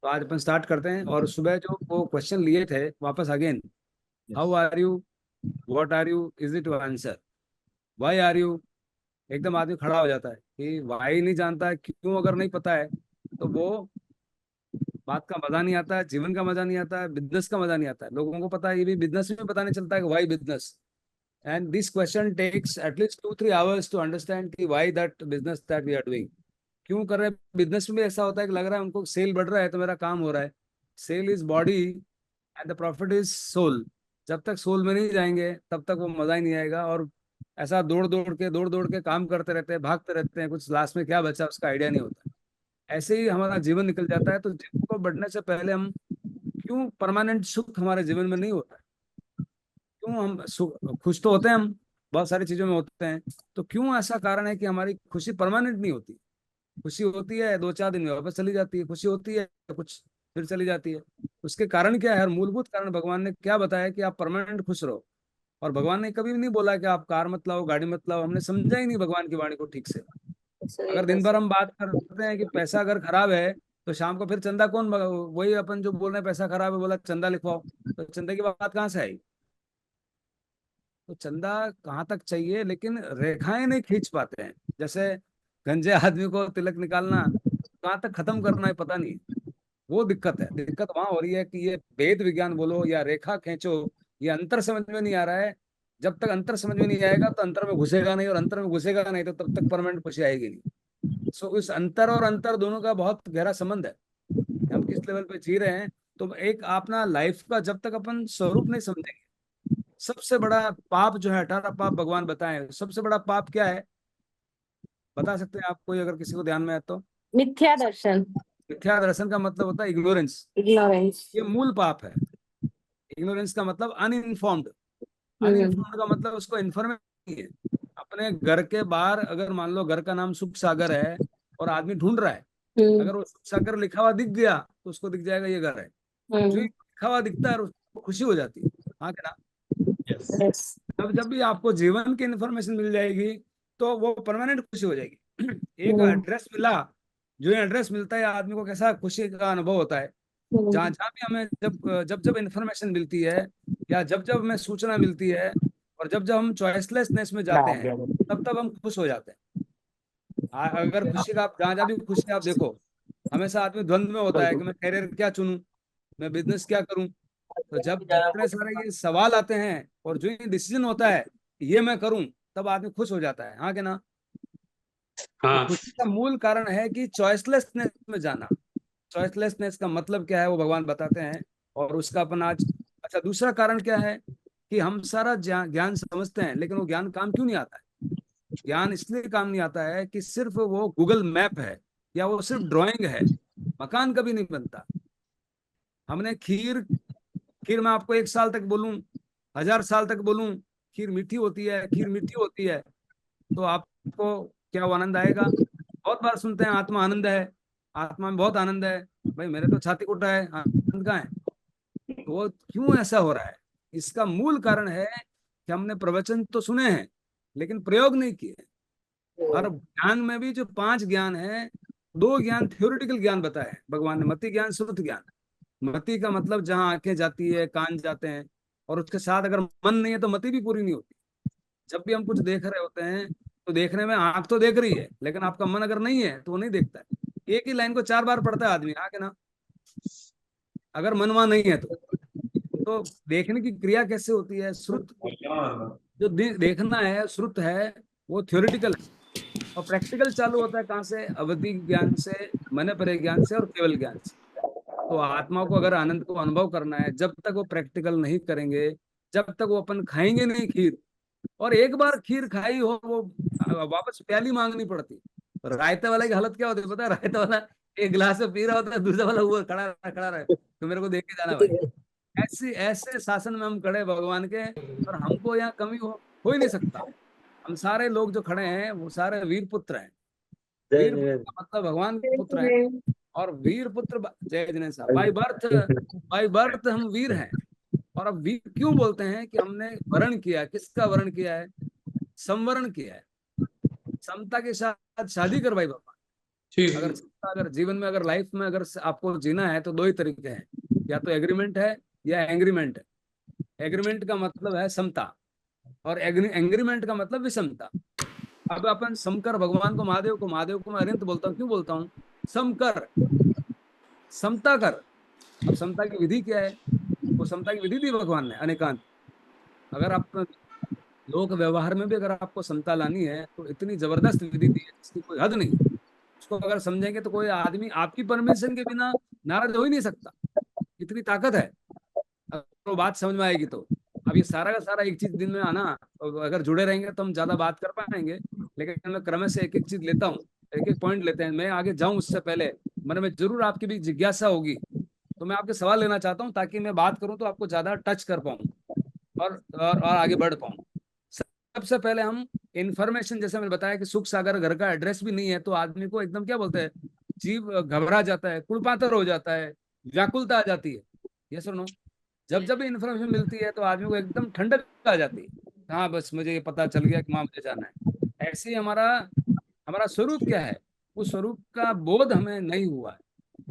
तो आज अपन स्टार्ट करते हैं। और सुबह जो वो क्वेश्चन लिए थे वापस again, how Yes. Are you, what are you, easy to answer, why are you. एकदम आदमी खड़ा हो जाता है कि व्हाई नहीं जानता है, क्यों अगर नहीं पता है तो वो बात का मजा नहीं आता है, जीवन का मजा नहीं आता है, बिजनेस का मजा नहीं आता है। लोगों को पता है, ये भी बिजनेस में पता नहीं चलता है कि why business. And this question takes at least 2-3 hours to understand कि why that business that we are doing, क्यों कर रहे हैं। बिजनेस में भी ऐसा होता है कि लग रहा है उनको सेल बढ़ रहा है तो मेरा काम हो रहा है। Sale is body and the profit is soul. जब तक सोल में नहीं जाएंगे तब तक वो मजा ही नहीं आएगा। और ऐसा दौड़ दौड़ के काम करते रहते हैं, भागते रहते हैं, कुछ लास्ट में क्या बचा उसका आइडिया नहीं होता। ऐसे ही हमारा जीवन निकल जाता है। तो जीवन को बढ़ने से पहले हम क्यों, परमानेंट सुख हमारे जीवन में नहीं होता है, क्यों हम खुश तो होते हैं, हम बहुत सारी चीजों में होते हैं, तो क्यों ऐसा कारण है कि हमारी खुशी परमानेंट नहीं होती। खुशी होती है 2-4 दिन में वापस चली जाती है, खुशी होती है कुछ फिर चली जाती है। उसके कारण क्या है, और मूलभूत कारण भगवान ने क्या बताया कि आप परमानेंट खुश रहो। और भगवान ने कभी भी नहीं बोला कि आप कार मत लाओ, गाड़ी मत लाओ। हमने समझा ही नहीं भगवान की वाणी को ठीक से। सही अगर दिन भर हम बात करते हैं कि पैसा अगर खराब है तो शाम को फिर चंदा कौन वही अपन जो बोल रहे हैं पैसा खराब है, बोला चंदा लिखवाओ, तो चंदा की बात कहाँ से आई। तो चंदा कहाँ तक चाहिए, लेकिन रेखाएं नहीं खींच पाते हैं। जैसे गंजे आदमी को तिलक निकालना कहाँ तक खत्म करना है पता नहीं। वो दिक्कत है। दिक्कत वहां हो रही है कि ये वेद विज्ञान बोलो या रेखा खींचो, ये अंतर समझ में नहीं आ रहा है। जब तक अंतर समझ में नहीं आएगा तो अंतर में घुसेगा नहीं, और अंतर में घुसेगा नहीं तो तब तक परमानेंट खुशी आएगी नहीं। सो इस अंतर और अंतर दोनों का बहुत गहरा संबंध है कि हम किस लेवल पे जी रहे हैं। तो एक अपना लाइफ का जब तक अपन स्वरूप नहीं समझेंगे। सबसे बड़ा पाप जो है, 18 पाप भगवान बताए, सबसे बड़ा पाप क्या है बता सकते हैं आप कोई, अगर किसी को ध्यान में है तो। मिथ्या दर्शन। मिथ्या दर्शन का मतलब होता है इग्नोरेंस। इग्नोरेंस। ये मूल पाप है। इग्नोरेंस का मतलब अनइन्फॉर्म्ड। हम्म। अनइन्फॉर्म्ड का मतलब उसको इन्फॉर्मेशन नहीं है। अपने घर के बाहर अगर मान लो घर का नाम सुख सागर है और आदमी ढूंढ रहा है, हम्म। अगर वो सुख सागर लिखा हुआ दिख गया तो उसको दिख जाएगा ये घर है। जो ही हम्म। लिखा हुआ दिखता है उसको खुशी हो जाती है। हाँ क्या ना। Yes. यस। अब जब भी आपको जीवन की इन्फॉर्मेशन मिल जाएगी तो वो परमानेंट खुशी हो जाएगी। एक हम्म। एड्रेस मिला, जो एड्रेस मिलता है आदमी को कैसा खुशी का अनुभव होता है। जहाँ हम्म। जहाँ भी हमें जब जब जब इन्फॉर्मेशन मिलती है या जब जब हमें सूचना मिलती है और जब जब हम चॉइसलेसनेस में जाते हैं तब तब हम खुश हो जाते हैं। अगर खुशी का आप जहाँ जहाँ भी खुशी आप देखो, हमेशा आदमी द्वंद्व में होता है कि मैं करियर क्या चुनूं, मैं बिजनेस क्या करूं। तो जब इतने सारे ये सवाल आते हैं और जो ये डिसीजन होता है कि ये मैं करूं, तब आदमी खुश हो जाता है। हाँ कि ना। तो हाँ। खुशी का मूल कारण है कि चॉइसलेसनेस में जाना। चॉइसलेसनेस का मतलब क्या है वो भगवान बताते हैं। और उसका अपन आज, अच्छा दूसरा कारण क्या है कि हम सारा ज्ञान समझते हैं लेकिन वो ज्ञान काम क्यों नहीं आता है। ज्ञान इसलिए काम नहीं आता है कि सिर्फ वो गूगल मैप है या वो सिर्फ ड्राइंग है, मकान कभी नहीं बनता। हमने खीर, खीर मैं आपको 1 साल तक बोलूं, 1000 साल तक बोलूं, खीर मीठी होती है, खीर मीठी होती है, तो आपको क्या वो आनंद आएगा। बहुत बार सुनते हैं आत्मा आनंद है, आत्मा में बहुत आनंद है। भाई मेरे तो छाती कुट रहा है, आनंद कहाँ है। तो वो क्यों ऐसा हो रहा है, इसका मूल कारण है कि हमने प्रवचन तो सुने हैं लेकिन प्रयोग नहीं किए। और ज्ञान में भी जो 5 ज्ञान है, 2 ज्ञान थ्योरेटिकल ज्ञान बताए हैं भगवान ने, मति ज्ञान श्रुत ज्ञान। मति का मतलब जहाँ आंखें जाती है, कान जाते हैं, और उसके साथ अगर मन नहीं है तो मति भी पूरी नहीं होती। जब भी हम कुछ देख रहे होते हैं तो देखने में आंख तो देख रही है लेकिन आपका मन अगर नहीं है तो वो नहीं देखता है। एक ही लाइन को 4 बार पढ़ता है आदमी, हाँ कि ना, अगर मन वहां नहीं है तो देखने की क्रिया कैसे होती है। श्रुत जो देखना है, श्रुत है, वो थ्योरेटिकल है। और प्रैक्टिकल चालू होता है कहाँ से, अवधि ज्ञान से, मन परे ज्ञान से और केवल ज्ञान से। तो आत्मा को अगर आनंद को अनुभव करना है, जब तक वो प्रैक्टिकल नहीं करेंगे, जब तक वो अपन खाएंगे नहीं खीर। और एक बार खीर खाई हो वो वापस प्याली मांगनी पड़ती। रायते वाले की हालत क्या होती है पता है, रायते वाला एक गिलास में पी रहा होता है, दूसरा वाला वो खड़ा रहे तो मेरे को देख के जाना भाई। ऐसे ऐसे शासन में हम खड़े भगवान के, और हमको यहाँ कमी हो ही नहीं सकता। हम सारे लोग जो खड़े हैं वो सारे वीर पुत्र हैं। जय वीर पुत्र जय। का मतलब भगवान के पुत्र हैं। और वीर पुत्र जय जने साहब, बाई बर्थ हम वीर हैं। और अब वीर क्यों बोलते हैं कि हमने वर्ण किया, किसका वर्ण किया है, संवरण किया है। समता के साथ शादी करवाई भगवान। ठीक। अगर अगर जीवन में, अगर लाइफ में अगर आपको जीना है तो दो ही तरीके हैं, या तो एग्रीमेंट है या एंग्रीमेंट है। एग्रीमेंट का मतलब है समता, और एंग्रीमेंट का मतलब विषमता। अब अपन समकर भगवान को, महादेव को मैं अरिहंत बोलता हूँ, क्यों बोलता हूँ? समकर, समता कर। अब समता की विधि क्या है? वो समता की विधि दी भगवान ने अनेकांत। अगर आप लोक व्यवहार में भी अगर आपको समता लानी है तो इतनी जबरदस्त विधि दी है जिसकी कोई हद नहीं। उसको अगर समझेंगे तो कोई आदमी आपकी परमिशन के बिना नाराज हो ही नहीं सकता, इतनी ताकत है। अगर वो बात समझ में आएगी तो। अब ये सारा का सारा एक चीज दिन में आना, अगर जुड़े रहेंगे तो हम ज्यादा बात कर पाएंगे, लेकिन मैं क्रम से एक एक चीज लेता हूँ, एक एक पॉइंट लेते हैं। मैं आगे जाऊं उससे पहले मन में जरूर आपकी भी जिज्ञासा होगी, तो मैं आपके सवाल लेना चाहता हूँ ताकि मैं बात करूं तो आपको ज्यादा टच कर पाऊँ और आगे बढ़ पाऊँ। सबसे पहले हम इंफॉर्मेशन, जैसे मैंने बताया कि सुख सागर घर का एड्रेस भी नहीं है तो आदमी को एकदम क्या बोलते हैं, जीव घबरा जाता है, कुड़पातर हो जाता है, व्याकुलता आ जाती है। ये सुनो, जब जब इन्फॉर्मेशन मिलती है तो आदमी को एकदम ठंडक आ जाती है। हाँ बस मुझे ये पता चल गया कि वहां मुझे जाना है। ऐसे ही हमारा हमारा स्वरूप क्या है, उस स्वरूप का बोध हमें नहीं हुआ है।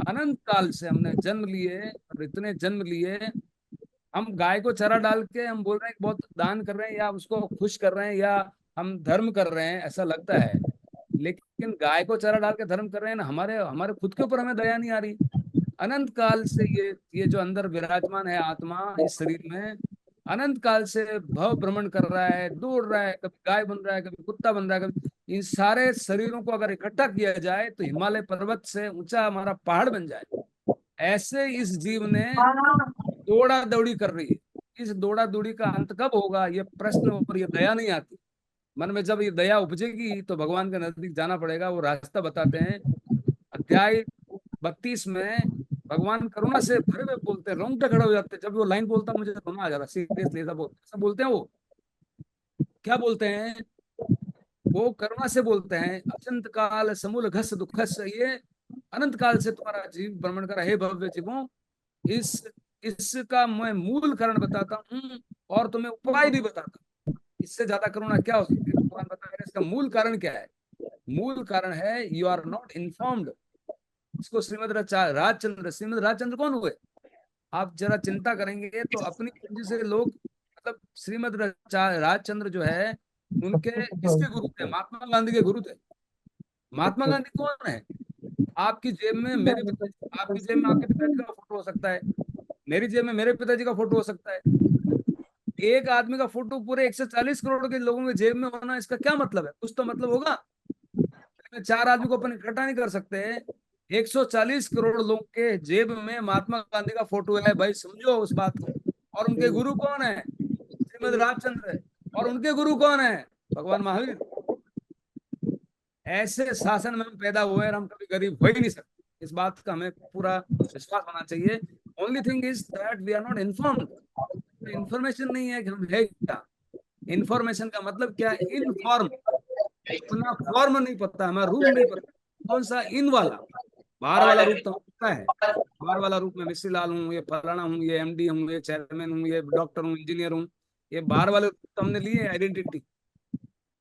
अनंत काल से हमने जन्म लिए, और इतने जन्म लिए, हम गाय को चारा डाल के हम बोल रहे हैं कि बहुत दान कर रहे हैं या उसको खुश कर रहे हैं या हम धर्म कर रहे हैं, ऐसा लगता है। लेकिन गाय को चारा डाल के धर्म कर रहे हैं ना, हमारे हमारे खुद के ऊपर हमें दया नहीं आ रही। अनंत काल से ये जो अंदर विराजमान है आत्मा इस शरीर में, अनंत काल से भव भ्रमण कर रहा है, दौड़ रहा है, कभी गाय बन रहा है, कभी कुत्ता बन रहा है, कभी इन सारे शरीरों को अगर इकट्ठा किया जाए तो हिमालय पर्वत से ऊंचा हमारा पहाड़ बन जाए। ऐसे इस जीव ने दौड़ा दौड़ी कर रही है। इस दौड़ा दौड़ी का अंत कब होगा, ये प्रश्न और ये दया नहीं आती मन में। जब ये दया उपजेगी तो भगवान के नजदीक जाना पड़ेगा। वो रास्ता बताते हैं अध्याय 32 में। भगवान करुणा से भरे हुए बोलते हैं, रोंगटे खड़े हो जाते हैं जब वो लाइन बोलता, मुझे रोना आ जाता, सीरियसली ऐसा बोलते हैं वो। क्या बोलते हैं? वो करुणा से बोलते हैं, अत्यंत काल समूल घस दुखस, ये अनंत काल से तुम्हारा जीव भ्रमण कर, हे भव्य जीवों, इस इसका मैं मूल कारण बताता हूँ और तुम्हें उपाय भी बताता हूँ। इससे ज्यादा करुणा क्या हो सकती है? भगवान बता रहे हैं इसका मूल कारण क्या है। मूल कारण है यू आर नॉट इन्फॉर्म्ड। इसको श्रीमद राजचंद्र कौन हुए? आप जरा चिंता करेंगे तो अपनी पूंजी से लोग, मतलब राजचंद्र जो है, उनके किसके गुरु थे? महात्मा गांधी के गुरु थे। महात्मा गांधी कौन है? आपकी जेब में मेरे पिताजी, आपकी जेब में आपके पिताजी का फोटो हो सकता है, मेरी जेब में मेरे पिताजी का फोटो हो सकता है। एक आदमी का फोटो पूरे 140 करोड़ के लोगों के जेब में होना, इसका क्या मतलब है? कुछ तो मतलब होगा। चार आदमी को अपन इकट्ठा नहीं कर सकते। 140 करोड़ लोगों के जेब में महात्मा गांधी का फोटो है, भाई समझो उस बात को। और उनके गुरु कौन है? श्रीमद रामचंद्र है। और उनके गुरु कौन है? भगवान महावीर। ऐसे शासन में हम पैदा हुए और हम कभी गरीब हो ही नहीं सकते। इस बात का हमें पूरा विश्वास होना चाहिए। Only thing is that we are not informed. Information नहीं है कि हम है क्या। इन्फॉर्मेशन का मतलब क्या? इनफॉर्म। अपना फॉर्म नहीं पता, हमारा रूप नहीं पता। कौन सा? इन वाला। बाहर वाला रूप तो होता है, बाहर वाला रूप में मिश्री लाल हूँ, ये फलाना हूँ, ये एमडी हूँ, ये चेयरमैन हूँ, ये डॉक्टर हूँ, इंजीनियर हूँ। ये बाहर वाले रूप तो हमने लिए आइडेंटिटी,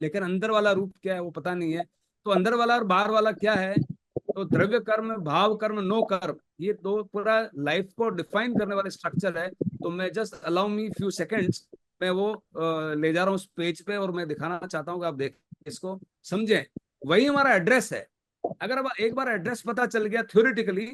लेकिन अंदर वाला रूप क्या है वो पता नहीं है। तो अंदर वाला और बाहर वाला क्या है? तो द्रव्य कर्म, भाव कर्म, नो कर्म, ये दो पूरा लाइफ को डिफाइन करने वाले स्ट्रक्चर है। तो मैं just allow me few seconds, मैं वो ले जा रहा हूँ उस पेज पे, और मैं दिखाना चाहता हूँ कि आप देखें इसको, समझें। वही हमारा एड्रेस है। अगर अब एक बार एड्रेस पता चल गया थ्योरेटिकली,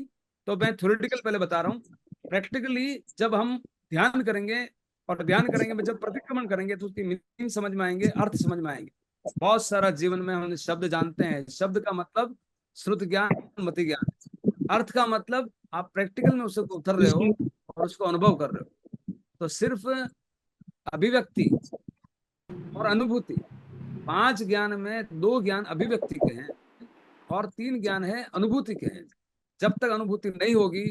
तो मैं थ्योरेटिकल पहले बता रहा हूँ, प्रैक्टिकली जब हम ध्यान करेंगे, और ध्यान करेंगे में जब प्रतिक्रमण करेंगे तो उसकी मीनिंग समझ में आएंगे, अर्थ समझ में आएंगे। बहुत सारा जीवन में हम शब्द जानते हैं, शब्द का मतलब श्रुत ज्ञान मति ज्ञान, अर्थ का मतलब आप प्रैक्टिकल में उसको उतर रहे हो और उसको अनुभव कर रहे हो। तो सिर्फ अभिव्यक्ति और अनुभूति, पांच ज्ञान में दो ज्ञान अभिव्यक्ति के हैं और तीन ज्ञान है अनुभूति के हैं। जब तक अनुभूति नहीं होगी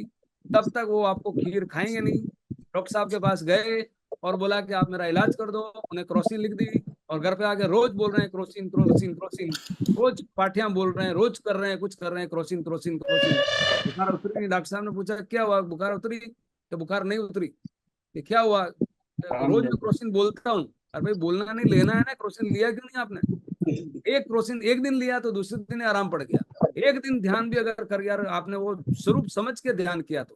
तब तक वो आपको खीर खाएंगे नहीं। डॉक्टर साहब के पास गए और बोला कि आप मेरा इलाज कर दो, उन्हें क्रोसिन लिख दी, और घर पे आके रोज बोल रहे हैं क्रोसिन क्रोसिन क्रोसिन, रोज पाठियां बोल रहे हैं, रोज कर रहे हैं, कुछ कर रहे हैं, क्रोसिन क्रोसिन क्रोसिन। बुखार उतरी नहीं। डॉक्टर साहब ने पूछा क्या हुआ, बुखार उतरी? तो बुखार नहीं उतरी। ये क्या हुआ? रोज मैं क्रोसिन बोलता हूँ। अरे भाई बोलना नहीं, लेना है ना। क्रोसिन लिया क्यों नहीं आपने? एक क्रोसिन एक दिन लिया तो दूसरे दिन आराम पड़ गया। एक दिन ध्यान भी अगर कर यार आपने वो स्वरूप समझ के ध्यान किया तो,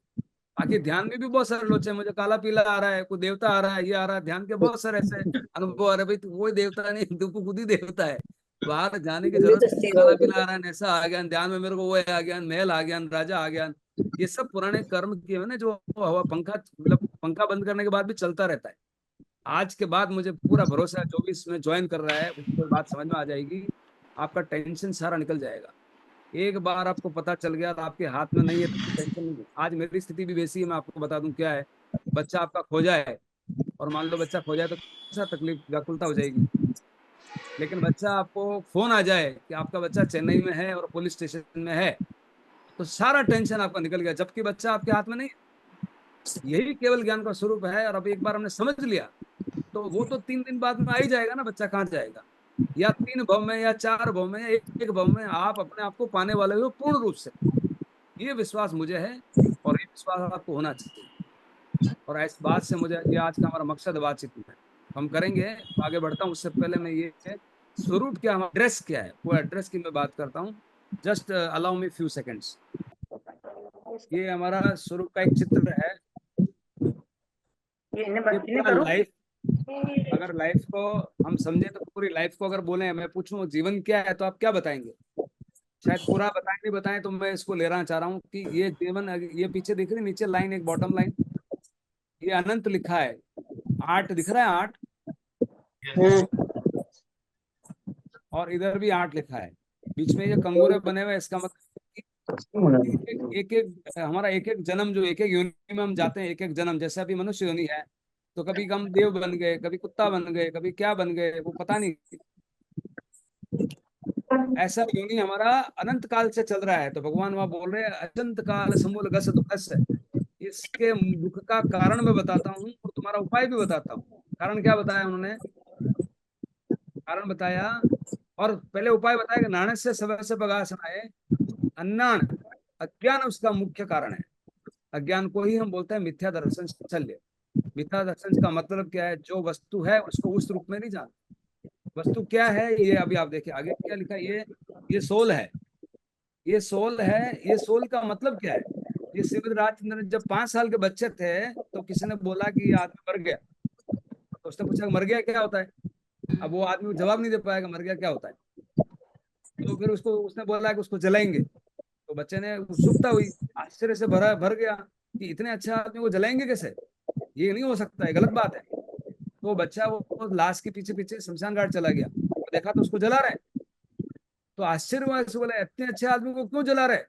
बाकी ध्यान में भी बहुत सारे लोचे, मुझे काला पीला आ रहा है, कोई देवता आ रहा है, ये आ रहा है, ध्यान के बहुत सारे ऐसे अनुभव आ रहे हैं। भाई तू कोई देवता नहीं, तू खुद ही देवता है, बाहर जाने की ये जरूरत तो नहीं। सही काला बात पीला है। आ रहा है, ऐसा आ गया ध्यान में, मेरे को वो आ गया, महल आ गया, राजा आ गया, ये सब पुराने कर्म किए हुए ना, जो हवा पंखा मतलब पंखा बंद करने के बाद भी चलता रहता है। आज के बाद मुझे पूरा भरोसा है, जो भी इसमें ज्वाइन कर रहा है उसको बात समझ में आ जाएगी, आपका टेंशन सारा निकल जाएगा। एक बार आपको पता चल गया तो आपके हाथ में नहीं है तो कोई टेंशन नहीं है। आज मेरी स्थिति भी वैसी है, मैं आपको बता दूं क्या है। बच्चा आपका खो जाए, और मान लो बच्चा खो जाए तो कैसा तकलीफ व्याकुलता हो जाएगी। लेकिन बच्चा आपको फोन आ जाए कि आपका बच्चा चेन्नई में है और पुलिस स्टेशन में है, तो सारा टेंशन आपका निकल गया, जबकि बच्चा आपके हाथ में नहीं है। यही केवल ज्ञान का स्वरूप है। और अब एक बार हमने समझ लिया तो वो तो 3 दिन बाद में आ ही जाएगा ना, बच्चा कहाँ जाएगा। या 3 भव में या 4 भव में या एक भव में आप अपने आप को पाने वाले हो पूर्ण रूप से। ये विश्वास मुझे है, और ये विश्वास आपको होना चाहिए। और इस बात से मुझे, ये आज का हमारा मकसद बातचीत में हम करेंगे, तो आगे बढ़ता हूँ उससे पहले मैं ये स्वरूप क्या, हमारा एड्रेस क्या है, वो एड्रेस की मैं बात करता हूँ। Just allow me few seconds. ये हमारा स्वरूप का एक चित्र है। ये इन्हें ये बस इन्हें पूरा करो। लाइफ, अगर लाइफ को हम समझे तो पूरी लाइफ को अगर बोले, मैं पूछूं जीवन क्या है, तो आप क्या बताएंगे। शायद पूरा बताएं नहीं बताएं, तो मैं इसको ले रहा चाह रहा हूँ कि ये जीवन, ये पीछे दिख रही नीचे लाइन, एक बॉटम लाइन, ये अनंत लिखा है। आठ दिख रहा है, आठ। हम्म। और इधर भी आठ लिखा है। बीच में ये कंगूरे बने हुए हैं, इसका मतलब एक एक हमारा एक एक जन्म, जो एक एक योनि में हम जाते हैं, एक एक जन्म, जैसे अभी मनुष्य योनि है, तो कभी हम देव बन गए, कभी कुत्ता बन गए, कभी क्या बन गए, वो पता नहीं। ऐसा योनि हमारा अनंत काल से चल रहा है। तो भगवान वहां बोल रहे हैं, अनंत काल समूल गस दुखस। इसके दुख का कारण मैं बताता हूँ और तुम्हारा उपाय भी बताता हूँ। कारण क्या बताया उन्होंने, कारण बताया और पहले उपाय बताया कि नाणे से समय से बगा सुनाए। अन्नान, अज्ञान उसका मुख्य कारण है। अज्ञान को ही हम बोलते हैं मिथ्या दर्शन शल्य। मिथ्या दर्शन का मतलब क्या है, जो वस्तु है उसको उस रूप में नहीं जानते। वस्तु क्या है, ये अभी आप देखिए आगे क्या लिखा है, ये सोल है। ये सोल है। ये सोल का मतलब क्या है। ये शिवराज राजचंद्र जब 5 साल के बच्चे थे, तो किसी ने बोला कि ये आदमी मर गया। तो उसने पूछा मर गया क्या होता है। अब वो आदमी को जवाब नहीं दे पाएगा मर गया क्या होता है। तो फिर उसको उसने बोला कि उसको जलाएंगे। तो बच्चे ने उत्सुकता हुई, आश्चर्य से भरा भर गया कि इतने अच्छे आदमी को जलाएंगे कैसे, ये नहीं हो सकता है, गलत बात है। तो बच्चा वो लाश के पीछे पीछे शमशान घाट चला गया, तो देखा तो उसको जला रहे हैं। तो आश्चर्य हुआ, इससे बोला इतने अच्छे आदमी को क्यों जला रहे।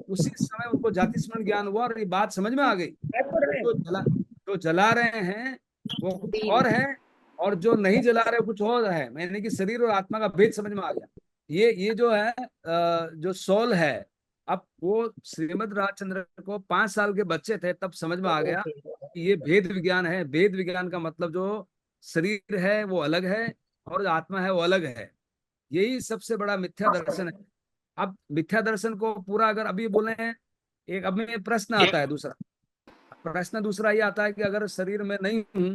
उसी समय उनको जाति स्मरण ज्ञान हुआ और ये बात समझ में आ गई। जो जला रहे हैं वो कुछ और है, और जो नहीं जला रहे वो कुछ और है, मैंने कि शरीर और आत्मा का भेद समझ में आ गया। ये जो है जो सोल है। अब वो श्रीमद राजचंद्र को 5 साल के बच्चे थे तब समझ में आ गया कि ये भेद विज्ञान है। भेद विज्ञान का मतलब जो शरीर है वो अलग है, और जो आत्मा है वो अलग है। यही सबसे बड़ा मिथ्या दर्शन है। अब मिथ्या दर्शन को पूरा अगर अभी बोले हैं, एक अब में प्रश्न आता है दूसरा। प्रश्न दूसरा ये आता है कि अगर शरीर में नहीं हूं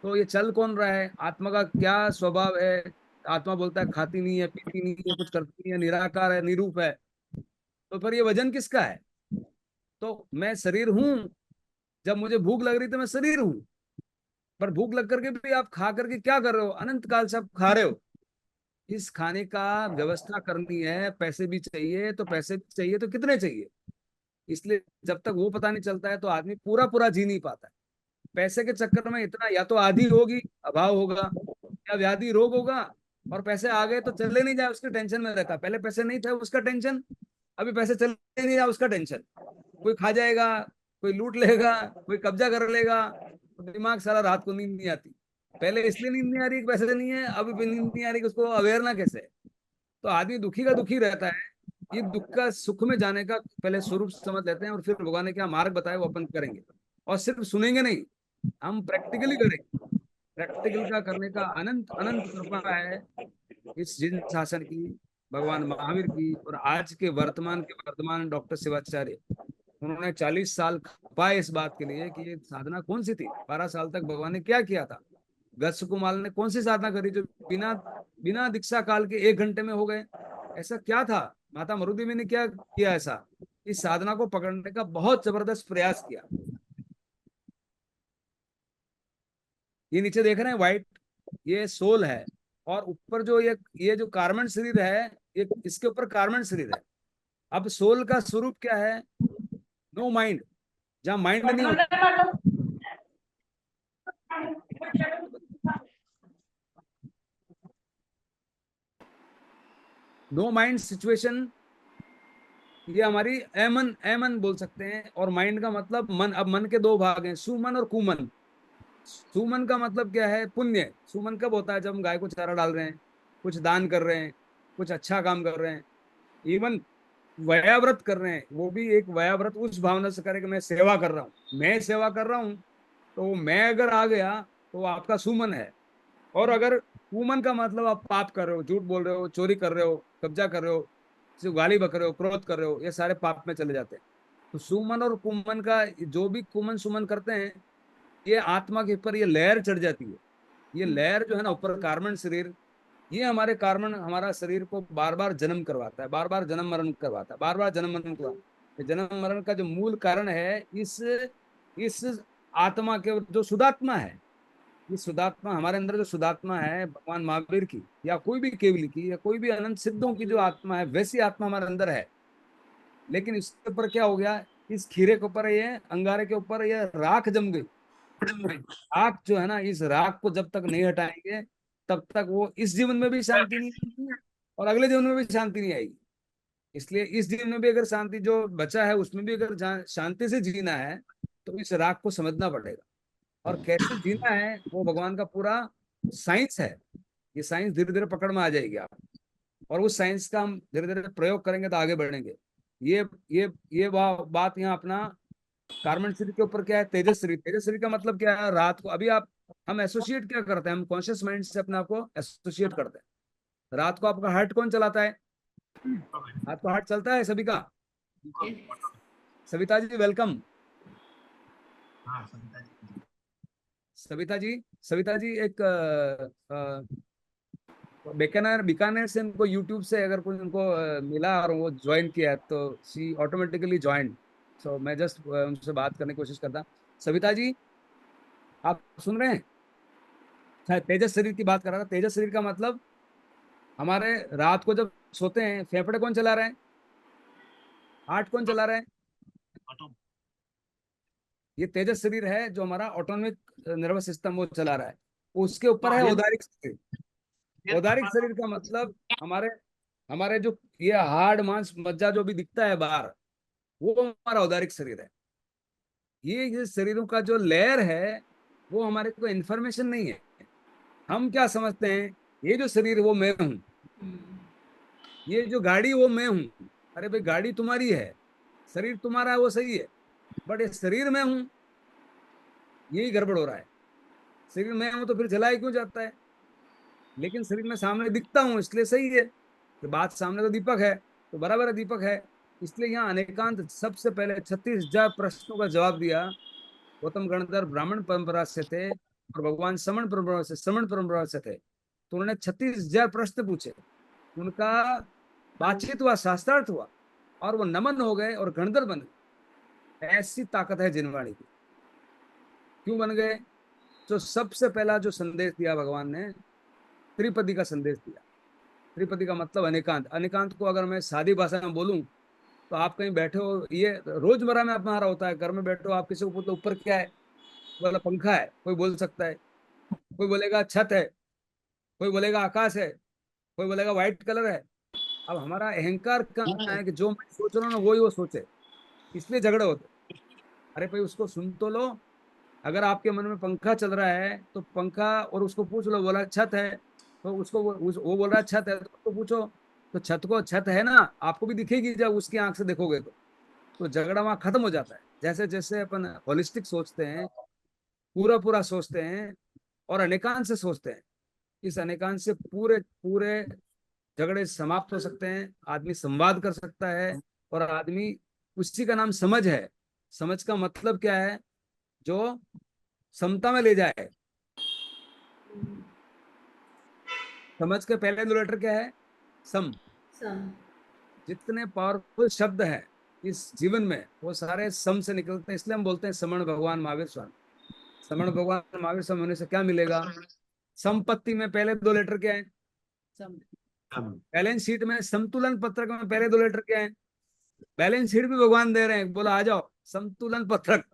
तो ये चल कौन रहा है, आत्मा का क्या स्वभाव है। आत्मा बोलता है खाती नहीं है, पीती नहीं है, कुछ करती नहीं है, निराकार है, निरूप है। तो फिर ये वजन किसका है। तो मैं शरीर हूं, जब मुझे भूख लग रही तो मैं शरीर हूं। पर भूख लग करके भी आप खा करके क्या कर रहे हो, अनंत काल से आप खा रहे हो। इस खाने का व्यवस्था करनी है, पैसे भी चाहिए, तो पैसे भी चाहिए तो कितने चाहिए। इसलिए जब तक वो पता नहीं चलता है तो आदमी पूरा पूरा जी नहीं पाता है। पैसे के चक्कर में इतना, या तो आधी होगी, अभाव होगा, या व्याधि रोग होगा। और पैसे आ गए तो चले नहीं जाए उसके टेंशन में रहता, पहले पैसे नहीं थे उसका टेंशन, अभी पैसे चले नहीं जाए उसका टेंशन। कोई खा जाएगा, कोई लूट लेगा, कोई कब्जा कर लेगा, तो दिमाग सारा रात को नींद नहीं आती। पहले इसलिए नींद नहीं आ रही कि पैसे नहीं है, अभी भी नींद नहीं आ रही कि उसको अवेयर ना कैसे है। तो आदमी दुखी का दुखी रहता है। ये दुख का सुख में जाने का पहले स्वरूप समझ लेते हैं, और फिर भगवान ने क्या मार्ग बताया वो अपन करेंगे। और सिर्फ सुनेंगे नहीं, हम प्रैक्टिकली करेंगे। प्रैक्टिकल का करने का अनंत अनंत कृपा है इस जिन शासन की, भगवान महावीर की, और आज के वर्तमान डॉक्टर शिवाचार्य। उन्होंने 40 साल खपाए इस बात के लिए कि ये साधना कौन सी थी। 12 साल तक भगवान ने क्या किया था। गच्छ कुमार ने कौन सी साधना करी जो बिना बिना दीक्षा काल के 1 घंटे में हो गए। ऐसा क्या था माता मरुदेवी ने क्या किया ऐसा, इस साधना को पकड़ने का बहुत जबरदस्त प्रयास किया। ये नीचे देख रहे हैं व्हाइट, ये सोल है, और ऊपर जो ये जो कार्बन शरीर है, ये इसके ऊपर कार्बन शरीर है। अब सोल का स्वरूप क्या है? नो माइंड, जहां माइंड नहीं होता। नो माइंड सिचुएशन, ये हमारी एमन एमन बोल सकते हैं। और माइंड का मतलब मन। अब मन के दो भाग हैं, सुमन और कुमन। सुमन का मतलब क्या है? पुण्य। सुमन कब होता है? जब हम गाय को चारा डाल रहे हैं, कुछ दान कर रहे हैं, कुछ अच्छा काम कर रहे हैं, इवन व्याव्रत कर रहे हैं। वो भी एक व्याव्रत उस भावना से करें कि मैं सेवा कर रहा हूँ, मैं सेवा कर रहा हूँ। तो मैं अगर आ गया तो वो आपका सुमन है। और अगर कुमन का मतलब आप पाप कर रहे हो, झूठ बोल रहे हो, चोरी कर रहे हो, कब्जा कर रहे हो, सिर्फ गाली बक रहे हो, क्रोध कर रहे हो, ये सारे पाप में चले जाते हैं। तो सुमन और कुमन का जो भी कुमन सुमन करते हैं, ये आत्मा के ऊपर ये लेयर चढ़ जाती है। ये लेयर जो है ना ऊपर, कार्बन शरीर, ये हमारे कार्बन हमारा शरीर को बार बार जन्म करवाता है, बार बार जन्म मरण करवाता है, बार बार जन्म मरण करवाता है। जन्म मरण का जो मूल कारण है, इस आत्मा के, जो शुद्धात्मा है, ये शुद्धात्मा हमारे अंदर, जो शुद्धात्मा है भगवान महावीर की या कोई भी केवली की या कोई भी अनंत सिद्धों की जो आत्मा है, वैसी आत्मा हमारे अंदर है। लेकिन इसके ऊपर क्या हो गया? इस खीरे के ऊपर, ये अंगारे के ऊपर ये राख जम गई। राख जो है ना, इस राख को जब तक नहीं हटाएंगे, तब तक वो इस जीवन में भी शांति नहीं आएगी और अगले जीवन में भी शांति नहीं आएगी। इसलिए इस जीवन में भी अगर शांति जो बचा है उसमें भी अगर शांति से जीना है, तो इस राग को समझना पड़ेगा। और कैसे जीना है वो भगवान का पूरा साइंस है। ये साइंस धीरे धीरे पकड़ में आ जाएगी आप, और उस साइंस का हम धीरे धीरे प्रयोग करेंगे तो आगे बढ़ेंगे। ये ये बात यहाँ अपना कार्बन शरीर के ऊपर क्या है? तेजस्वी। तेजस्वी का मतलब क्या है? रात को अभी आप, हम एसोसिएट क्या करते हैं? हम कॉन्शियस माइंड से अपने आप को एसोसिएट करते हैं। रात को आपका हार्ट कौन चलाता है? आपका हार्ट चलता है सभी का? सविता जी वेलकम। हाँ सविता जी। सविता जी एक बीकानेर बीकानेर से उनको यूट्यूब से अगर कोई उनको मिला और वो ज्वाइन किया है, तो शी ऑटोमेटिकली ज्वाइन। सो मैं जस्ट उनसे बात करने की कोशिश करता। सविता जी, आप सुन रहे हैं? शायद तेजस शरीर की बात कर रहा था। तेजस शरीर का मतलब, हमारे रात को जब सोते हैं, फेफड़े कौन चला रहा है? हार्ट कौन चला रहा है? ऑटो। ये तेजस शरीर है जो हमारा ऑटोनॉमिक नर्वस सिस्टम वो चला रहा है। उसके ऊपर हाँ है ये औदारिक शरीर। ये औदारिक शरीर का मतलब, हमारे हमारे जो ये हाड़ मांस मज्जा जो भी दिखता है बाहर, वो हमारा औदारिक शरीर है। ये शरीरों का जो लेयर है, वो हमारे को इन्फॉर्मेशन नहीं है। हम क्या समझते हैं? ये जो शरीर वो मैं हूँ, ये जो गाड़ी वो मैं हूँ। अरे भाई, गाड़ी तुम्हारी है, शरीर तुम्हारा है, वो सही है, बट ये शरीर मैं हूँ, यही गड़बड़ हो रहा है। शरीर मैं हूँ तो फिर जलाया क्यों जाता है? लेकिन शरीर में सामने दिखता हूँ इसलिए सही है। तो बात सामने तो दीपक है, तो बराबर है, दीपक है। इसलिए यहाँ अनेकांत सबसे पहले 36,000 प्रश्नों का जवाब दिया। गौतम गणधर ब्राह्मण परंपरा से थे और भगवान श्रमण परंपरा से थे। तो उन्होंने 36,000 प्रश्न पूछे, उनका बातचीत हुआ, शास्त्रार्थ हुआ, और वो नमन हो गए और गणधर बन गए। ऐसी ताकत है जिनवाणी की। क्यों बन गए? जो सबसे पहला जो संदेश दिया भगवान ने, त्रिपदी का संदेश दिया। त्रिपदी का मतलब अनेकांत। अनेकांत को अगर मैं सादी भाषा में बोलूं, तो आप कहीं बैठे हो, ये रोजमर्रा में हमारा होता है, घर में बैठे हो, आप किसी को पूछो ऊपर क्या है, बोला पंखा है, कोई बोल सकता है। कोई बोलेगा छत है, कोई बोलेगा आकाश है, कोई बोलेगा व्हाइट कलर है। अब हमारा अहंकार कहाँ है कि जो मैं सोच रहा हूँ ना वही वो सोचे, इसलिए झगड़े होते। अरे भाई, उसको सुन तो लो। अगर आपके मन में पंखा चल रहा है तो पंखा, और उसको पूछ लो, बोला छत है, तो उसको वो बोल रहा है छत है, तो उसको पूछो, तो छत को छत है ना, आपको भी दिखेगी जब उसकी आंख से देखोगे तो झगड़ा वहां खत्म हो जाता है। जैसे जैसे अपन होलिस्टिक सोचते हैं, पूरा पूरा सोचते हैं, और अनेकांश से सोचते हैं, इस अनेकांश से पूरे पूरे झगड़े समाप्त हो सकते हैं। आदमी संवाद कर सकता है, और आदमी, उसी का नाम समझ है। समझ का मतलब क्या है? जो समता में ले जाए। समझ के पहले दो लेटर क्या है? सम। सम। जितने पावरफुल शब्द हैं इस जीवन में वो सारे सम से निकलते हैं, इसलिए हम बोलते हैं समण भगवान महावीर स्वामी। समण भगवान महावीर स्वामी होने से क्या मिलेगा? संपत्ति में पहले दो लेटर क्या है? सम। हम। बैलेंस शीट में संतुलन पत्रक में पहले दो लेटर क्या है? बैलेंस शीट भी भगवान दे रहे हैं, बोला आ जाओ संतुलन पत्रक।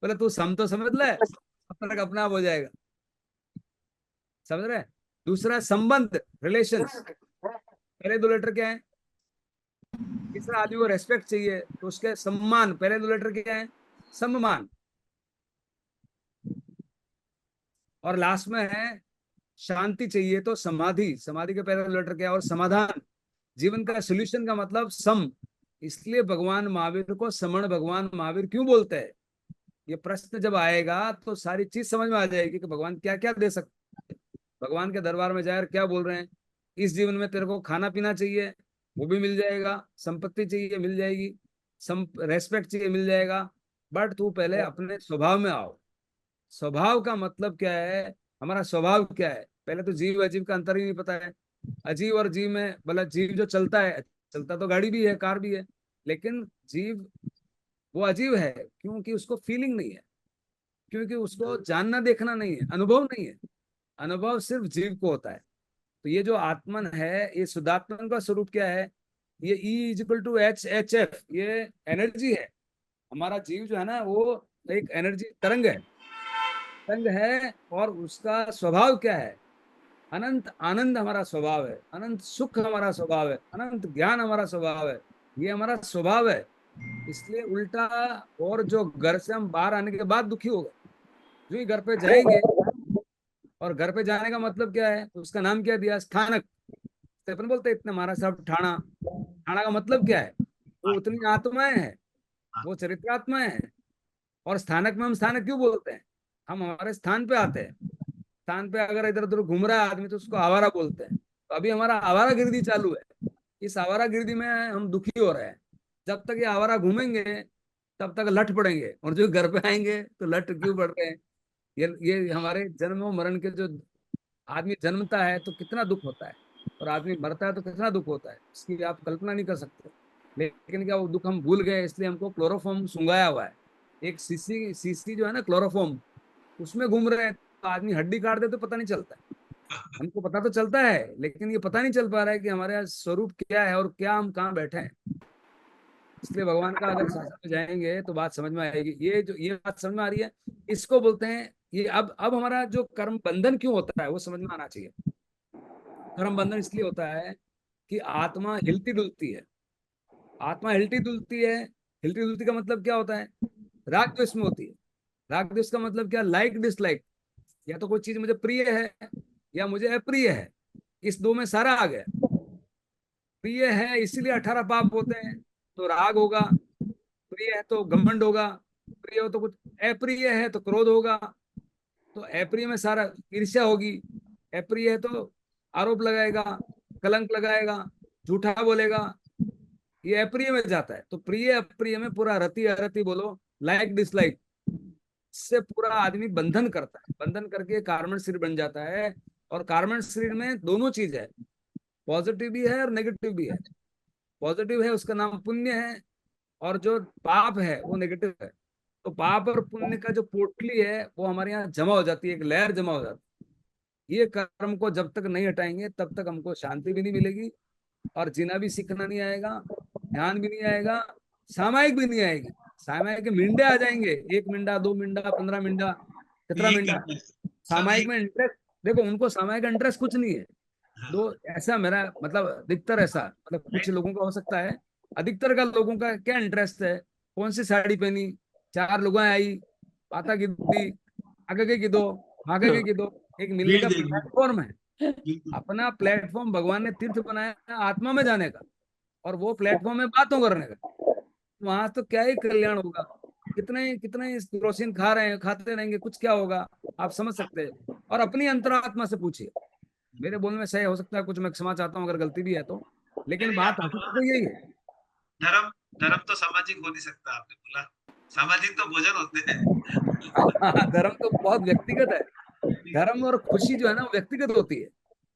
बोले तू सम तो समझ ले, पत्रक अपना आप हो जाएगा। समझ रहे? दूसरा संबंध, रिलेशंस, पहले दो लेटर क्या है? तीसरा आदमी को रेस्पेक्ट चाहिए तो उसके सम्मान, पहले दो लेटर क्या है? सम्मान। और लास्ट में है शांति चाहिए तो समाधि, समाधि के पहले दो लेटर क्या है? और समाधान, जीवन का सोल्यूशन का मतलब सम। इसलिए भगवान महावीर को समण भगवान महावीर क्यों बोलते हैं? ये प्रश्न जब आएगा तो सारी चीज समझ में आ जाएगी कि भगवान क्या क्या दे सकते हैं। भगवान के दरबार में जाकर क्या बोल रहे हैं? इस जीवन में तेरे को खाना पीना चाहिए, वो भी मिल जाएगा। संपत्ति चाहिए, मिल जाएगी। रेस्पेक्ट चाहिए, मिल जाएगा। बट तू पहले अपने स्वभाव में आओ। स्वभाव का मतलब क्या है? हमारा स्वभाव क्या है? पहले तो जीव अजीव का अंतर ही नहीं पता है। अजीव और जीव में, मतलब जीव जो चलता है, चलता तो गाड़ी भी है, कार भी है, लेकिन जीव वो अजीब है क्योंकि उसको फीलिंग नहीं है, क्योंकि उसको जानना देखना नहीं है, अनुभव नहीं है। अनुभव सिर्फ जीव को होता है। तो ये जो आत्मन है, ये शुद्धात्मन का स्वरूप क्या है? ये E = H, H F, ये एनर्जी है। हमारा जीव जो है ना, वो एक एनर्जी तरंग है, तरंग है। और उसका स्वभाव क्या है? अनंत आनंद हमारा स्वभाव है, अनंत सुख हमारा स्वभाव है, अनंत ज्ञान हमारा स्वभाव है। ये हमारा स्वभाव है। इसलिए उल्टा, और जो घर से हम बाहर आने के बाद दुखी हो गए, जो ही घर पे जाएंगे, और घर पे जाने का मतलब क्या है? उसका नाम क्या दिया? स्थानक। तो अपन बोलते हैं इतने महाराज साहब ठाणा। ठाणा का मतलब क्या है? वो उतनी आत्माएं हैं, वो चरित्रात्माएं हैं। और स्थानक में हम स्थानक क्यों बोलते हैं? हम हमारे स्थान पे आते हैं। स्थान पे अगर इधर उधर घूम रहा है आदमी तो उसको आवारा बोलते हैं। तो अभी हमारा आवारा गिरदी चालू है। इस आवारा गिरदी में हम दुखी हो रहे हैं। जब तक ये आवारा घूमेंगे तब तक लठ पड़ेंगे, और जो घर पे आएंगे तो लठ क्यों पड़ रहे हैं? ये हमारे जन्म और मरण के जो, आदमी जन्मता है तो कितना दुख होता है, और आदमी मरता है तो कितना दुख होता है, इसकी आप कल्पना नहीं कर सकते। लेकिन क्या वो दुख हम भूल गए, इसलिए हमको क्लोरोफॉर्म सुंघाया हुआ है। एक सीसी सीसी जो है ना, क्लोरोफॉर्म, उसमें घूम रहे हैं। तो आदमी हड्डी काट दे तो पता नहीं चलता है। हमको पता तो चलता है, लेकिन ये पता नहीं चल पा रहा है कि हमारा स्वरूप क्या है और क्या हम कहाँ बैठे हैं। इसलिए भगवान का अगर शासन में जाएंगे तो बात समझ में आएगी। ये बात समझ में आ रही है। इसको बोलते हैं, ये अब हमारा जो कर्म बंधन क्यों होता है वो समझ में आना चाहिए। कर्म बंधन इसलिए होता है कि आत्मा हिलती डुलती है। आत्मा हिलती डुलती है। हिलती डुलती का मतलब क्या होता है? राग द्वेष में होती है। राग द्वेष का मतलब क्या? Like dislike. या तो कोई चीज मुझे प्रिय है या मुझे अप्रिय है, इस दो में सारा आ गया। प्रिय है इसीलिए 18 पाप होते हैं, तो राग होगा। प्रिय है तो घमंड होगा। प्रिय हो तो कुछ, अप्रिय है तो क्रोध होगा। तो अप्रिय में सारा ईर्ष्या होगी। अप्रिय है तो आरोप लगाएगा, कलंक लगाएगा, झूठा बोलेगा। ये अप्रिय में जाता है। तो प्रिय अप्रिय में पूरा रति अरति बोलो, लाइक डिसलाइक, इससे पूरा आदमी बंधन करता है। बंधन करके कार्बन शरीर बन जाता है। और कार्बन शरीर में दोनों चीज है, पॉजिटिव भी है और नेगेटिव भी है। पॉजिटिव है उसका नाम पुण्य है, और जो पाप है वो नेगेटिव है। तो पाप और पुण्य का जो पोटली है वो हमारे यहाँ जमा हो जाती है, एक लहर जमा हो जाती है। ये कर्म को जब तक नहीं हटाएंगे तब तक हमको शांति भी नहीं मिलेगी, और जीना भी सीखना नहीं आएगा, ध्यान भी नहीं आएगा, सामायिक भी नहीं आएगी। सामायिक के मिंडे आ जाएंगे, 1 मिंडा, 2 मिंडा, 15 मिंडा, कितना यही मिंडा। करते हैं। सब सामायिक यही। में इंटरेस्ट, देखो उनको सामायिक का इंटरेस्ट कुछ नहीं है। दो, हाँ। ऐसा मेरा मतलब अधिकतर ऐसा, मतलब कुछ लोगों का हो सकता है, अधिकतर का लोगों का क्या इंटरेस्ट है? कौन सी साड़ी पहनी, चार लोग आई, पाता गिद्दी, आगे के गिदो, आगे के गिदो। एक मिलने भीड़ का देखनी। प्लेटफॉर्म है। बिल्कुल। अपना प्लेटफॉर्म भगवान ने तीर्थ बनाया है आत्मा में जाने का, और वो प्लेटफॉर्म है बातों करने का। वहां तो क्या ही कल्याण होगा? कितने कितने केरोसिन खा रहे हैं, खाते रहेंगे, कुछ क्या होगा? आप समझ सकते हैं। और अपनी अंतरात्मा से पूछिए। मेरे बोलने में सही हो सकता है कुछ, मैं क्षमा चाहता हूँ अगर गलती भी है तो, नहीं लेकिन नहीं, बात आपने हकीकत बोला तो यही है। धर्म। धर्म तो सामाजिक हो नहीं सकता, आपने बोला। सामाजिक तो भोजन होते हैं। धर्म तो बहुत व्यक्तिगत है। धर्म और खुशी जो है ना वो व्यक्तिगत होती है।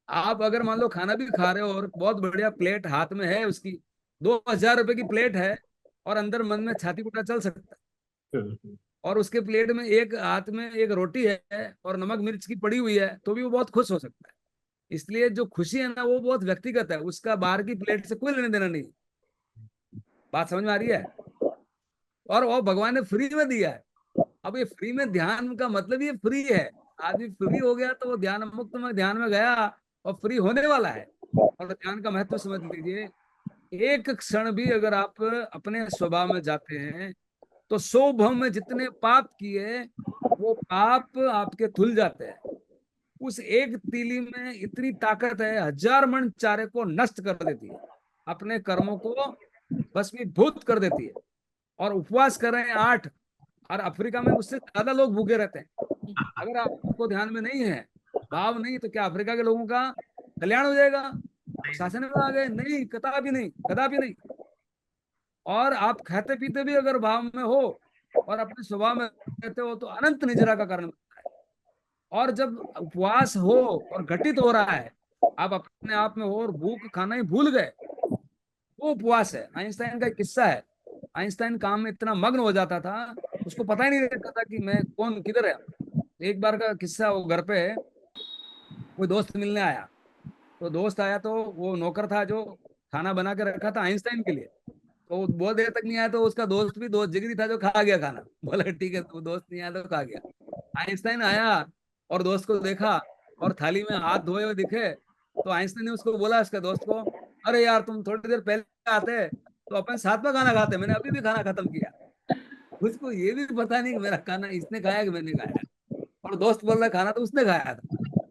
आप अगर मान लो खाना भी खा रहे हो और बहुत बढ़िया प्लेट हाथ में है उसकी, 2,000 रुपए की प्लेट है और अंदर मन में छाती कुटा चल सकता है, और उसके प्लेट में एक हाथ में एक रोटी है और नमक मिर्च की पड़ी हुई है, तो भी वो बहुत खुश हो सकता है। इसलिए जो खुशी है ना वो बहुत व्यक्तिगत है, उसका बाहर की प्लेट से कोई लेने देना नहीं। बात समझ में आ रही है? और वो भगवान ने फ्री में दिया है। अब ये फ्री में ध्यान का मतलब ये फ्री है। आदमी फ्री हो गया तो वो ध्यान मुक्त में ध्यान में गया और फ्री होने वाला है। और ध्यान का महत्व समझ लीजिए, एक क्षण भी अगर आप अपने स्वभाव में जाते हैं तो 100 भव में जितने पाप किए वो पाप आपके धुल जाते हैं। उस एक तीली में इतनी ताकत है, 1,000 मण चारे को नष्ट कर देती है, अपने कर्मों को भस्मीभूत कर देती है। और उपवास कर रहे हैं 8, और अफ्रीका में उससे ज्यादा लोग भूखे रहते हैं। अगर आपको ध्यान में नहीं है, भाव नहीं, तो क्या अफ्रीका के लोगों का कल्याण हो जाएगा? शासन में आ गए? नहीं, कदापि नहीं, कदापि नहीं। और आप खाते पीते भी अगर भाव में हो और अपने स्वभाव में रहते हो तो अनंत निजरा का कारण बनता है। और जब उपवास हो और घटित हो रहा है, आप अपने आप में हो और भूख खाना ही भूल गए, वो उपवास है। आइंस्टाइन का एक किस्सा है। आइंस्टाइन काम में इतना मग्न हो जाता था, उसको पता ही नहीं रहता था कि मैं कौन किधर है। एक बार का किस्सा, वो घर पे कोई दोस्त मिलने आया। तो दोस्त आया तो वो नौकर था जो खाना बना के रखा था आइंस्टाइन के लिए। तो वो बहुत देर तक नहीं आया, तो उसका दोस्त भी दोस्त जिगरी था जो खा गया खाना। बोला ठीक है, तो दोस्त नहीं आया तो खा गया। आइंस्टाइन आया और दोस्त को देखा और थाली में हाथ धोए हुए दिखे, तो आइंस्टाइन ने उसको बोला, उसके दोस्त को, अरे यार तुम थोड़ी देर पहले आते तो अपन साथ में खाना खाते, मैंने अभी भी खाना खत्म किया। उसको ये भी पता नहीं कि मेरा खाना इसने खाया कि मैंने खाया। और दोस्त बोल रहा है खाना तो उसने खाया था।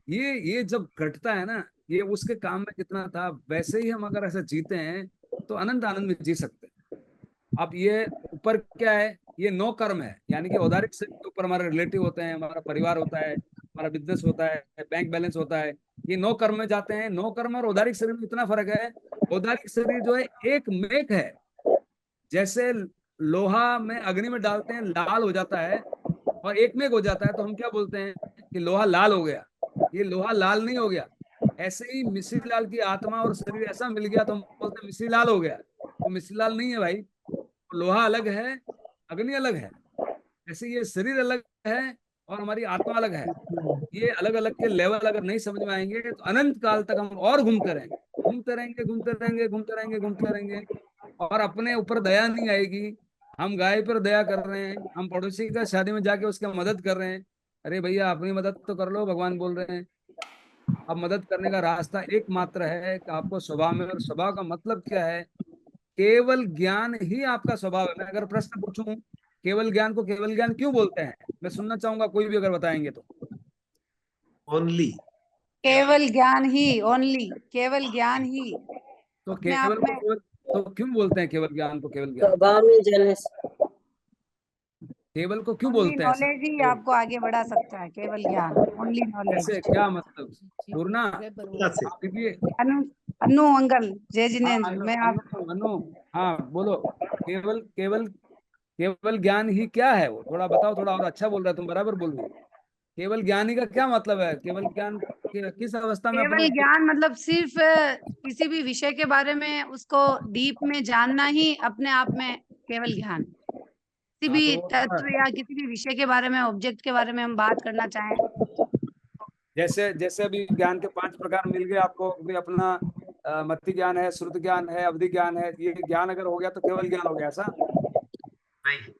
ये जब घटता है ना, ये उसके काम में कितना था, वैसे ही हम अगर ऐसे जीते हैं तो अनंत आनंद में जी सकते हैं। अब ये ऊपर क्या है, ये नो कर्म है, यानी कि औदारिक शरीर के ऊपर हमारे रिलेटिव होते हैं, हमारा परिवार होता है, हमारा बिजनेस होता है, बैंक बैलेंस होता है। ये नो कर्म में जाते हैं। नो कर्म और औदारिक शरीर में इतना फर्क है, औदारिक शरीर जो है एक मेक है। जैसे लोहा में अग्नि में डालते हैं लाल हो जाता है और एक मेक हो जाता है, तो हम क्या बोलते हैं कि लोहा लाल हो गया। ये लोहा लाल नहीं हो गया। ऐसे ही मिश्री लाल की आत्मा और शरीर ऐसा मिल गया तो हम बोलते हैं मिश्री लाल हो गया। वो मिश्री लाल नहीं है भाई। लोहा अलग है, अग्नि अलग है। ऐसे ये शरीर अलग है और हमारी आत्मा अलग है। ये अलग अलग के लेवल अगर नहीं समझ में आएंगे तो अनंत काल तक हम और घूमते रहेंगे, घूमते रहेंगे, घूमते रहेंगे, घूमते रहेंगे, घूमते रहेंगे, और अपने ऊपर दया नहीं आएगी। हम गाय पर दया कर रहे हैं, हम पड़ोसी का शादी में जाके उसका मदद कर रहे हैं। अरे भैया अपनी मदद तो कर लो, भगवान बोल रहे हैं। अब मदद करने का रास्ता एकमात्र है कि आपको स्वभाव में, और स्वभाव का मतलब क्या है? केवल ज्ञान ही आपका स्वभाव है। मैं अगर प्रश्न पूछूं, केवल ज्ञान को केवल ज्ञान क्यों बोलते हैं, मैं सुनना चाहूंगा, कोई भी अगर बताएंगे तो। ओनली। केवल ज्ञान ही, ओनली केवल ज्ञान ही तो अपने आप केवल को में। केवल, तो क्यों बोलते हैं केवल ज्ञान को केवल ज्ञान? स्वभाव में जन्म से। केवल को क्यों ओनली बोलते हैं ऐसा नॉलेज ही केवल? आपको आगे बढ़ा सकता है, केवल ज्ञान, ओनली कैसे, नॉलेज। क्या मतलब? पूर्णा, से आप दीजिए। अनु, अनु अंकल, जय हाँ जिनेन्द्र, अनु, मैं आप। अनु, अनु, हाँ बोलो। केवल केवल केवल ज्ञान ही क्या है? वो थोड़ा बताओ, थोड़ा और अच्छा बोल रहा है, तुम बराबर बोल रही हो। केवल ज्ञानी का क्या मतलब है? केवल ज्ञान किस अवस्था में केवल अपन को? ज्ञान मतलब सिर्फ किसी भी विषय के बारे में उसको डीप में जानना ही अपने आप में केवल ज्ञान। किसी हाँ तो भी वो तो है। तत्व या किसी भी विषय के बारे में, ऑब्जेक्ट के बारे में हम बात करना चाहें। जैसे जैसे अभी ज्ञान के 5 प्रकार मिल गए आपको, भी अपना मति ज्ञान है, श्रुत ज्ञान है, अवधि ज्ञान है। ये ज्ञान अगर हो गया तो केवल ज्ञान हो गया ऐसा? नहीं।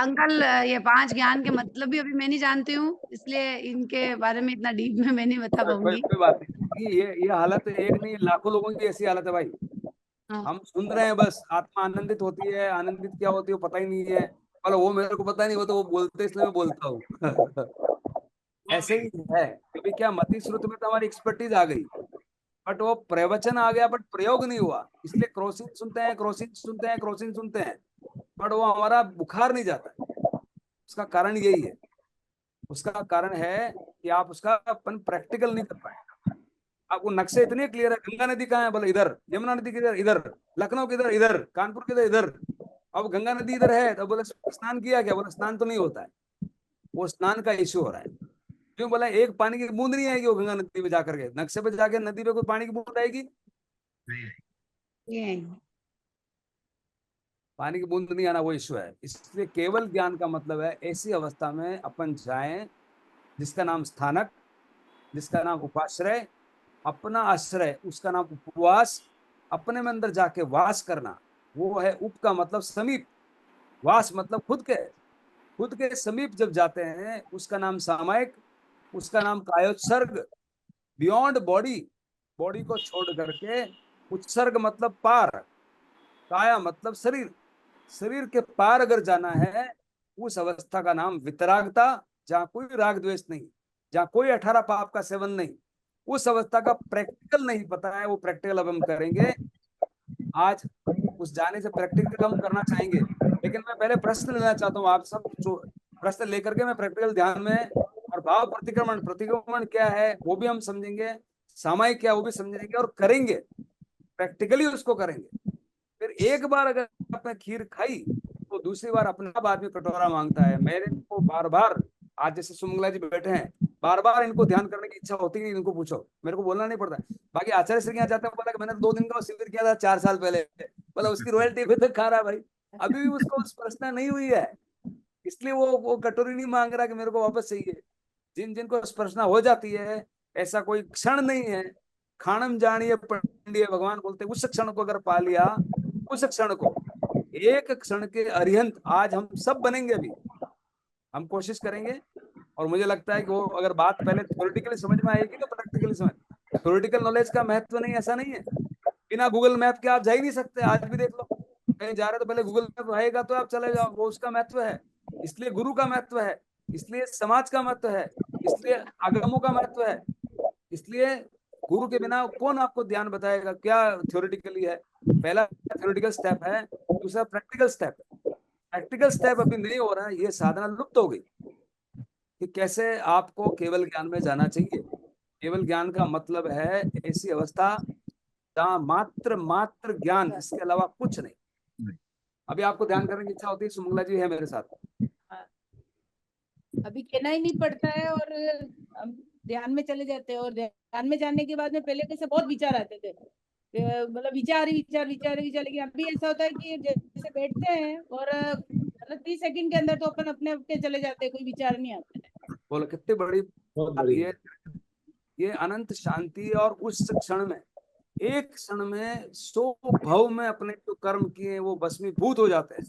अंकल, ये 5 ज्ञान के मतलब भी अभी मैं नहीं जानती हूँ, इसलिए इनके बारे में इतना डीप में मैं नहीं बता पाऊंगी। कोई बात नहीं। ये हालत एक नहीं, लाखों लोगों की ऐसी हालत है भाई। हाँ। हम सुन रहे हैं बस, आत्मा आनंदित होती है, आनंदित क्या होती है वो पता ही नहीं है। और वो मेरे को पता नहीं, वो तो वो बोलते इसलिए मैं बोलता हूँ। वो ऐसे भी। ही है। कभी क्या मति श्रुत में तो हमारी एक्सपर्टीज आ गई, बट वो प्रवचन आ गया बट प्रयोग नहीं हुआ, इसलिए क्रोसिन सुनते हैं, क्रोसिन सुनते हैं, क्रोसिन सुनते हैं, बट वो हमारा बुखार नहीं जाता। उसका कारण यही है। उसका कारण है कि आप उसका अपन प्रैक्टिकल नहीं कर पाए। आपको नक्शे इतने क्लियर है, गंगा नदी कहाँ है, बोले इधर, यमुना नदी किधर, इधर, लखनऊ किधर, इधर, कानपुर किधर, इधर। अब गंगा नदी इधर है तो बोले स्नान किया क्या, बोले स्नान तो नहीं होता है। वो स्नान का इश्यू हो रहा है। क्यों? बोला एक पानी की बूंद नहीं आएगी वो गंगा नदी पे जाकर के, नक्शे पे जाके नदी पे कोई पानी की बूंद आएगी? नहीं। ये पानी की बूंद नहीं आना वो इश्यू है। इसलिए केवल ज्ञान का मतलब है ऐसी अवस्था में अपन जाएं जिसका नाम स्थानक, जिसका नाम उपाश्रय, अपना आश्रय, उसका नाम उपवास, अपने में अंदर जाके वास करना, वो है उप का मतलब समीप, वास मतलब खुद के समीप जब जाते हैं उसका नाम सामायिक, उसका नाम कायोत्सर्ग, बियॉन्ड बॉडी, बॉडी को छोड़ करके, उत्सर्ग मतलब पार, काया मतलब शरीर, शरीर के पार अगर जाना है उस अवस्था का नाम वितरागता, जहां कोई राग द्वेष नहीं, जहां कोई 18 पाप का सेवन नहीं, उस अवस्था का प्रैक्टिकल नहीं पता है, वो प्रैक्टिकल अब हम करेंगे आज। उस जाने से प्रैक्टिकल हम करना चाहेंगे, लेकिन मैं पहले प्रश्न लेना चाहता हूँ आप सब जो प्रश्न लेकर के मैं प्रैक्टिकल ध्यान में, और भाव प्रतिक्रमण, प्रतिक्रमण क्या है वो भी हम समझेंगे, सामायिक क्या वो भी समझेंगे और करेंगे, प्रैक्टिकली उसको करेंगे। फिर एक बार अगर आपने खीर खाई तो दूसरी बार अपने आप आदमी कटोरा मांगता है। मेरे को बार बार, आज जैसे सुमंगला जी बैठे हैं, बार बार इनको ध्यान करने की इच्छा होती नहीं, इनको पूछो, मेरे को बोलना नहीं पड़ता। बाकी आचार्य श्री के यहाँ जाते हैं, बोला कि मैंने 2 दिन का शिविर किया था 4 साल पहले, बोला उसकी रॉयल्टी भी तक खा रहा है भाई, अभी भी उसको उस प्रश्न नहीं हुई है, इसलिए वो कटोरी नहीं मांग रहा कि मेरे को वापस चाहिए। जिन जिनको स्पर्शना हो जाती है, ऐसा कोई क्षण नहीं है, खानम जानिए पंडिय, भगवान बोलते उस क्षण को अगर पा लिया, उस क्षण को, एक क्षण के अरिहंत आज हम सब बनेंगे। अभी हम कोशिश करेंगे, और मुझे लगता है कि वो अगर बात पहले थ्योरेटिकली समझ में आएगी तो प्रैक्टिकली समझ, थ्योरेटिकल नॉलेज का महत्व नहीं, ऐसा नहीं है, बिना गूगल मैप के आप जा ही नहीं सकते, आज भी देख लो, कहीं जा रहे तो पहले गूगल मैप रहेगा तो आप चले जाओ, वो उसका महत्व है। इसलिए गुरु का महत्व है, इसलिए समाज का महत्व है, इसलिए आगमों का महत्व है, इसलिए गुरु के बिना कौन आपको ध्यान बताएगा, क्या थ्योरेटिकली है। पहला थ्योरेटिकल स्टेप है, दूसरा प्रैक्टिकल स्टेप है। प्रैक्टिकल स्टेप अभी नहीं हो रहा है, ये साधना लुप्त हो गई कि कैसे आपको केवल ज्ञान में जाना चाहिए। केवल ज्ञान का मतलब है ऐसी अवस्था जहाँ मात्र मात्र ज्ञान, इसके अलावा कुछ नहीं। अभी आपको ध्यान करने की इच्छा होती है, सुमंगला जी है मेरे साथ, अभी कहना ही नहीं पड़ता है और हम ध्यान में चले जाते हैं, और ध्यान में जाने के बाद में पहले कैसे बहुत विचार आते थे, मतलब विचार ही विचार विचार ही विचार, लेकिन अभी ऐसा होता है कि जैसे बैठते हैं और मतलब 30 सेकंड के अंदर तो अपन अपने अपने चले जाते हैं, कोई विचार नहीं आता है। बोलो कितनी बड़ी बात ये अनंत शांति, और उस क्षण में, एक क्षण में 100 भव में अपने जो कर्म किए वो भस्मीभूत हो जाते हैं,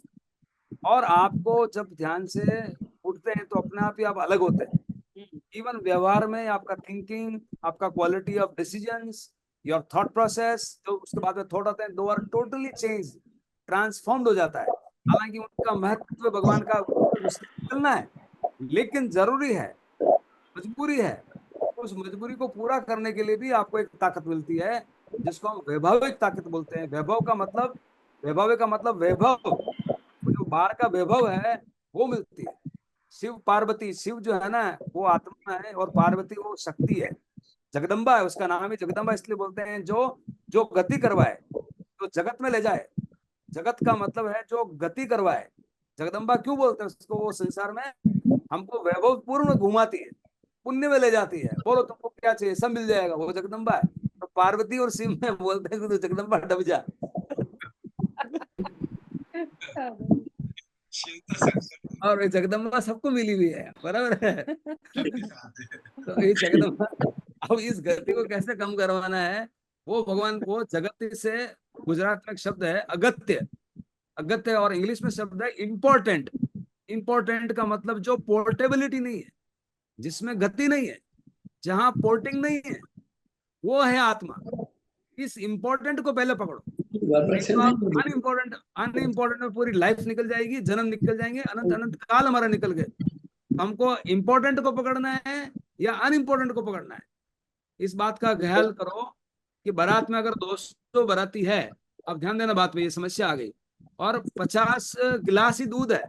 और आपको जब ध्यान से उठते हैं तो अपने आप ही आप अलग होते हैं। इवन व्यवहार में आपका थिंकिंग, आपका quality of decisions, your thought process, जो उसके बाद में थॉट आते हैं, दो आर टोटली चेंज, ट्रांसफॉर्म्ड हो जाता है। हालांकि उनका महत्व भगवान का चलना है, लेकिन जरूरी है, मजबूरी है। उस मजबूरी को पूरा करने के लिए भी आपको एक ताकत मिलती है, जिसको हम वैभविक ताकत बोलते हैं। वैभव का मतलब वैभव, जो बाहर का वैभव है वो मिलती है। शिव पार्वती, शिव जो है ना वो आत्मा है, और पार्वती वो शक्ति है, जगदम्बा है, उसका नाम ही जगदम्बा इसलिए बोलते हैं, जो जो गति करवाए, जो जगत में ले जाए। जगत का मतलब है जो गति करवाए। जगदम्बा क्यों बोलते हैं उसको, वो संसार में हमको वैभव पूर्ण घुमाती है, पुण्य में ले जाती है। बोलो तुमको क्या चाहिए, सब मिल जाएगा, वो जगदम्बा है। तो पार्वती और शिव में बोलते हैं कि तो जगदम्बा डब जा। और ये जगदम्बा सबको मिली हुई है, बराबर है। तो ये जगदम्बा, अब इस गति को कैसे कम करवाना है, वो भगवान को जगत से, गुजरात में एक शब्द है अगत्य, अगत्य, और इंग्लिश में शब्द है इम्पोर्टेंट। इम्पोर्टेंट का मतलब जो पोर्टेबिलिटी नहीं है, जिसमें गति नहीं है, जहां पोर्टिंग नहीं है, वो है आत्मा। इस इम्पोर्टेंट को पहले पकड़ो, तो आप अनइम्पोर्टेंट में पूरी लाइफ निकल जाएगी, जन्म निकल जाएंगे, अनंत अनंत काल हमारा निकल गए। हमको इम्पोर्टेंट को पकड़ना है या अनइम्पोर्टेंट को पकड़ना है, इस बात का ख्याल करो कि बारात में अगर 200 बाराती है, अब ध्यान देना बात में, ये समस्या आ गई, और 50 गिलास ही दूध है,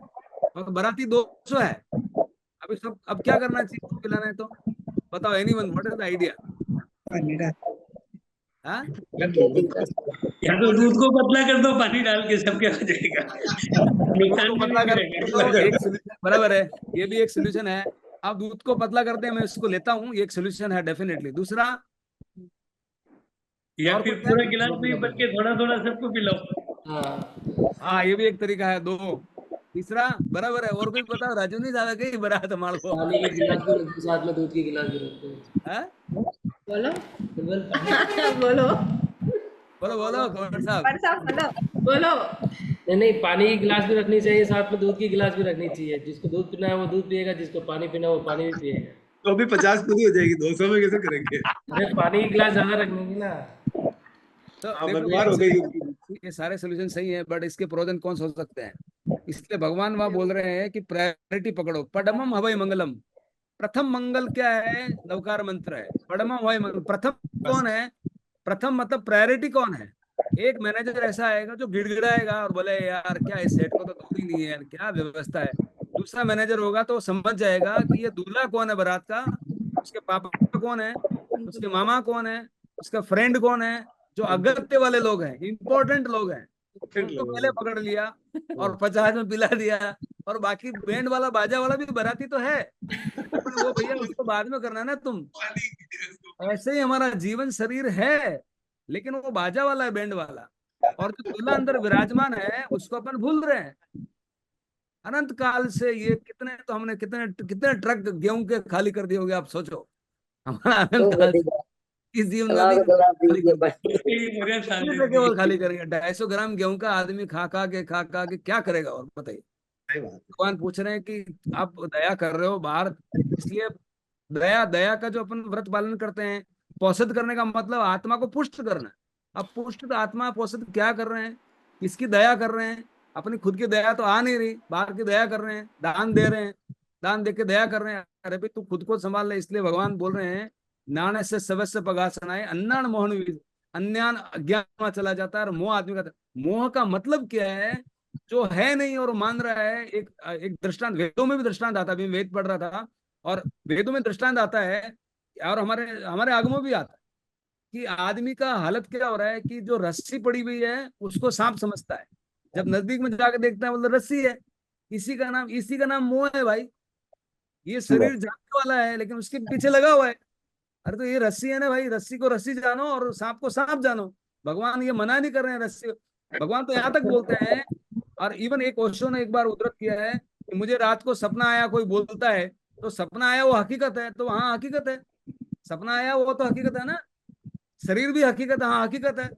और बाराती 200 है, अभी सब, अब क्या करना चाहिए, तो पिलाना है तो बताओ, anyone, what is the idea? या तो दूध को पतला कर दो, पानी डाल के, सबके हो जाएगा, नुकसान भी पतला नहीं कर करेगा। दो, एक सोल्यूशन, बराबर है, ये भी एक सोल्यूशन है। आप दूध को पतला करते हैं, मैं इसको लेता हूँ, एक सोल्यूशन है डेफिनेटली। दूसरा, या और फिर कुछ पूरा है? गिलास नहीं बल्कि थोड़ा थोड़ा सबको पिलाओ। हाँ, ये भी एक तरीका है। 2 तीसरा बराबर है। और कोई बताओ, राजू नहीं ज्यादा कहीं बरा तुम्हारे को। पानी की गिलास भी रख दो साथ में, दूध की गिलास भी रख दो। हाँ? बोलो केवल बोलो बोलो बोलो कमर साहब। पर साहब बोलो बोलो। नहीं नहीं, पानी की गिलास भी रखनी चाहिए साथ में, दूध की गिलास भी रखनी चाहिए। जिसको दूध पीना है वो दूध पिएगा, जिसको पानी पीना है वो पानी भी पिएगा। तो अभी 50 पूरी हो जाएगी, 200 में कैसे करेंगे? अरे पानी की गिलास ज्यादा रखनी की ना। तो हाँ, देखो, भगवान हो गई। ये सारे सोल्यूशन सही है, बट इसके प्रोज एंड कॉन्स हो सकते हैं। इसलिए भगवान वहां बोल रहे हैं कि प्रायोरिटी पकड़ो। पडमम हवै मंगलम। प्रथम मंगल क्या है? लवकार मंत्र है। पडमम हवै मंगल। प्रथम कौन है? प्रथम मतलब प्रायोरिटी कौन है? एक मैनेजर ऐसा आएगा जो गिड़गिड़ाएगा और बोले यार क्या इस सेट को तो दूध ही नहीं है यार, क्या व्यवस्था है। दूसरा मैनेजर होगा तो वो समझ जाएगा कि ये दूल्हा कौन है बारात का, उसके पापा कौन है, उसके मामा कौन है, उसका फ्रेंड कौन है। जो अगत्य वाले लोग हैं, इंपॉर्टेंट लोग हैं, उनको पहले पकड़ लिया और 50 में पिला दिया। और बाकी बैंड वाला बाजा वाला भी बाराती तो है, लेकिन वो भैया उसको बाद में करना है ना तुम। ऐसे ही हमारा जीवन शरीर है, लेकिन वो बाजा वाला है, बैंड वाला। और जो दूल्हा अंदर विराजमान है उसको अपन भूल रहे हैं। अनंत काल से ये कितने, तो हमने कितने कितने ट्रक गेहूं के खाली कर दिए होंगे, आप सोचो। हमारा अनंत काल से इस जीवन में भी खाली कर दिया। से केवल खाली करेंगे। 250 ग्राम गेहूं का आदमी खा खा के क्या करेगा, और बताइए। भगवान पूछ रहे हैं कि आप दया कर रहे हो बाहर, इसलिए दया, दया का जो अपन व्रत पालन करते हैं, पोषित करने का मतलब आत्मा को पुष्ट करना। अब पुष्ट आत्मा पोषित क्या कर रहे हैं? किसकी दया कर रहे हैं? अपनी खुद की दया तो आ नहीं रही, बाहर की दया कर रहे हैं, दान दे रहे हैं, दान दे के दया कर रहे हैं। अरे भाई तू खुद को संभाल ले। इसलिए भगवान बोल रहे हैं नाणे से सवस्य पगासनाए अन्नान मोहन विद। अन्यान अज्ञान में चला जाता है और मोह आदमी का। मोह का मतलब क्या है? जो है नहीं और मान रहा है। एक एक दृष्टांत वेदों में भी दृष्टांत आता है, अभी वेद पढ़ रहा था, और वेदों में दृष्टांत आता है और हमारे हमारे आगमों भी आता है कि आदमी का हालत क्या हो रहा है कि जो रस्सी पड़ी हुई है उसको सांप समझता है। जब नजदीक में जाकर देखता है मतलब रस्सी है। इसी का नाम मोह है भाई। ये शरीर जानने वाला है लेकिन उसके पीछे लगा हुआ है। अरे तो ये रस्सी है ना भाई, रस्सी को रस्सी जानो और सांप को सांप जानो। भगवान ये मना नहीं कर रहे हैं रस्सी। भगवान तो यहाँ तक बोलते हैं। और इवन एक ओशो ने एक बार उद्धृत किया है कि मुझे रात को सपना आया, कोई बोलता है तो सपना आया वो हकीकत है, तो हाँ हकीकत है। सपना आया वो तो हकीकत है ना। शरीर भी हकीकत है, हाँ हकीकत है।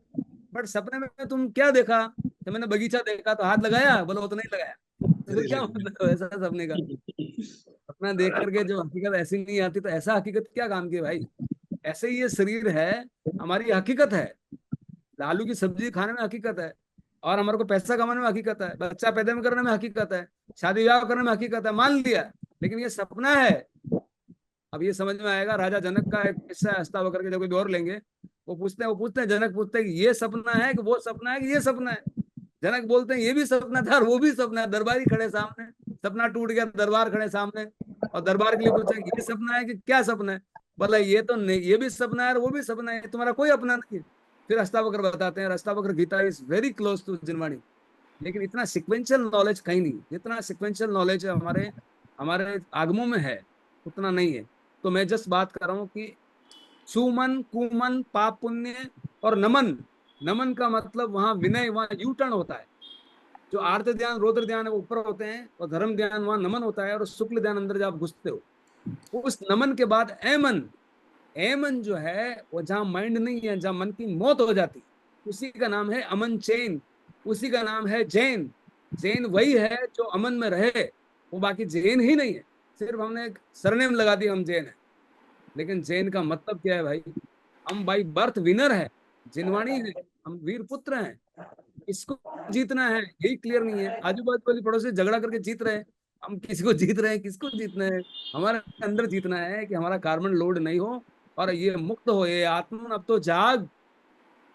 बट सपने में तुम क्या देखा? तो मैंने बगीचा देखा, तो हाथ लगाया, बोलो वो तो नहीं लगाया। तो फिर क्या मतलब है ऐसा सपने का? सपना देख करके जो हकीकत ऐसी नहीं आती, तो ऐसा हकीकत क्या काम की भाई? ऐसे ही ये शरीर है, हमारी हकीकत है। आलू की सब्जी खाने में हकीकत है, और हमारे को पैसा कमाने में हकीकत है, बच्चा पैदा में करने में हकीकत है, शादी ब्याह करने में हकीकत है, मान लिया। लेकिन ये सपना है। अब ये समझ में आएगा। राजा जनक का एक किस्सा है, हंसता होकर के जब कोई और लेंगे, वो पूछते हैं जनक पूछते हैं कि ये सपना है कि वो सपना है कि ये सपना है। जनक बोलते हैं ये भी सपना था और वो भी सपना है। दरबारी खड़े सामने, सपना टूट गया, दरबार खड़े सामने, और दरबार के लिए पूछा ये सपना है कि क्या सपना है? बोला ये तो नहीं, ये भी सपना है और वो भी सपना है, तुम्हारा कोई अपना नहीं है। फिर हस्तावक्र बताते हैं, Ashtavakra Gita is very close to Jinvani. लेकिन इतना सिक्वेंशियल नॉलेज कहीं नहीं। जितना सिक्वेंशियल नॉलेज हमारे हमारे आगमों में है उतना नहीं है। तो मैं जस्ट बात कर रहा हूँ कि सुमन, कुमन, पाप पुण्य और नमन। नमन का मतलब वहां विनय, वहां यू टर्न होता है। जो आर्त ध्यान, रौद्र ध्यान है वो ऊपर होते हैं, और धर्म ध्यान वहां नमन होता है, और शुक्ल ध्यान अंदर जब आप घुसते हो उस नमन के बाद एमन। एमन जो है वो जहां माइंड नहीं है, जहां मन की मौत हो जाती, उसी का नाम है अमन चैन। उसी का नाम है जैन। जैन वही है जो अमन में रहे, वो बाकी जैन ही नहीं है। सिर्फ हमने एक सरनेम लगा दी, हम जैन है। लेकिन जैन का मतलब क्या है भाई? हम बाई बर्थ विनर है, जिनवाणी है, हम वीर पुत्र हैं। इसको जीतना है, यही क्लियर नहीं है। आजू बाजू वाली पड़ोसी झगड़ा करके जीत रहे हैं, हम किसी को जीत रहे हैं? किसको जीतना है? हमारे अंदर जीतना है कि हमारा कार्बन लोड नहीं हो और ये मुक्त हो, ये आत्मा। अब तो जाग।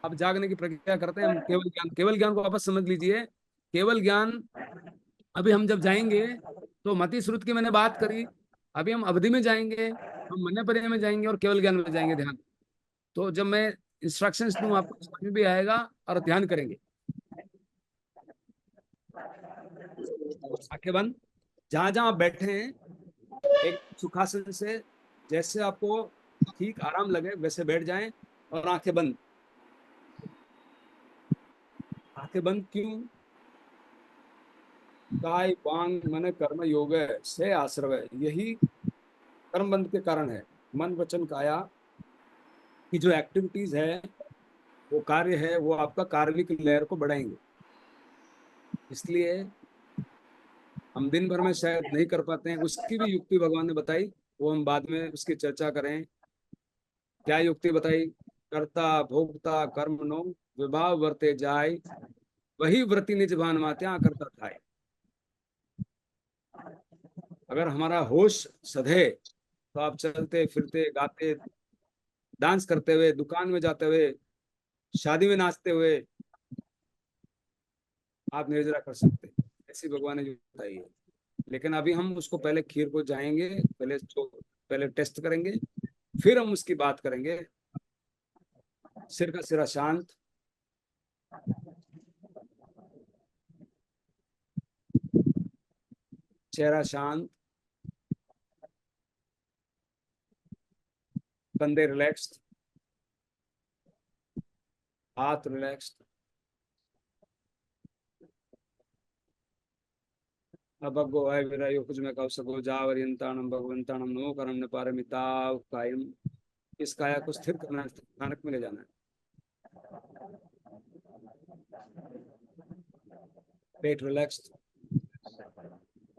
अब जागने की प्रक्रिया करते हैं हम। केवल ज्ञान, केवल ज्ञान को वापस समझ लीजिए। केवल ज्ञान, अभी हम जब जाएंगे तो मति श्रुत की मैंने बात करी, अभी हम अवधि में जाएंगे, हम मन्य में जाएंगे और केवल ज्ञान में जाएंगे। ध्यान। तो जब मैं इंस्ट्रक्शंस दूं आपको समझ में भी आएगा और ध्यान करेंगे। आंखें बंद, जहां जहां आप बैठे हैं एक सुखासन से, जैसे आपको ठीक आराम लगे वैसे बैठ जाएं और आंखें बंद। आंखें बंद क्यों? काय वांग मन कर्म योग से आश्रव, यही कर्म बंध के कारण है। मन वचन काया की जो एक्टिविटीज है, वो कार्य है, वो आपका कार्मिक लेयर को बढ़ाएंगे। इसलिए हम दिन भर में शायद नहीं कर पाते हैं। उसकी भी युक्ति भगवान ने बताई, वो हम बाद में उसकी चर्चा करें। क्या युक्ति बताई? कर्ता भोक्ता कर्म नो विभाव वर्ते जाय, वही व्रति निज भान मात्या करता था। अगर हमारा होश सधे तो आप चलते फिरते गाते डांस करते हुए, दुकान में जाते हुए, शादी में नाचते हुए आप निर्जरा कर सकते हैं। ऐसी भगवान ने जो बताई है। लेकिन अभी हम उसको पहले खीर को जाएंगे, पहले टेस्ट करेंगे, फिर हम उसकी बात करेंगे। सिर का सिरा शांत, चेहरा शांत, कंधे रिलैक्स्ड, हाथ रिलैक्स्ड। अभगो है विरयो कुछ में कौशको जावरियंताणम भगवंताणम नो करम पारमिताव कायम। इस काया को स्थिर करना है, स्थानक में ले जाना है। पेट रिलैक्स्ड,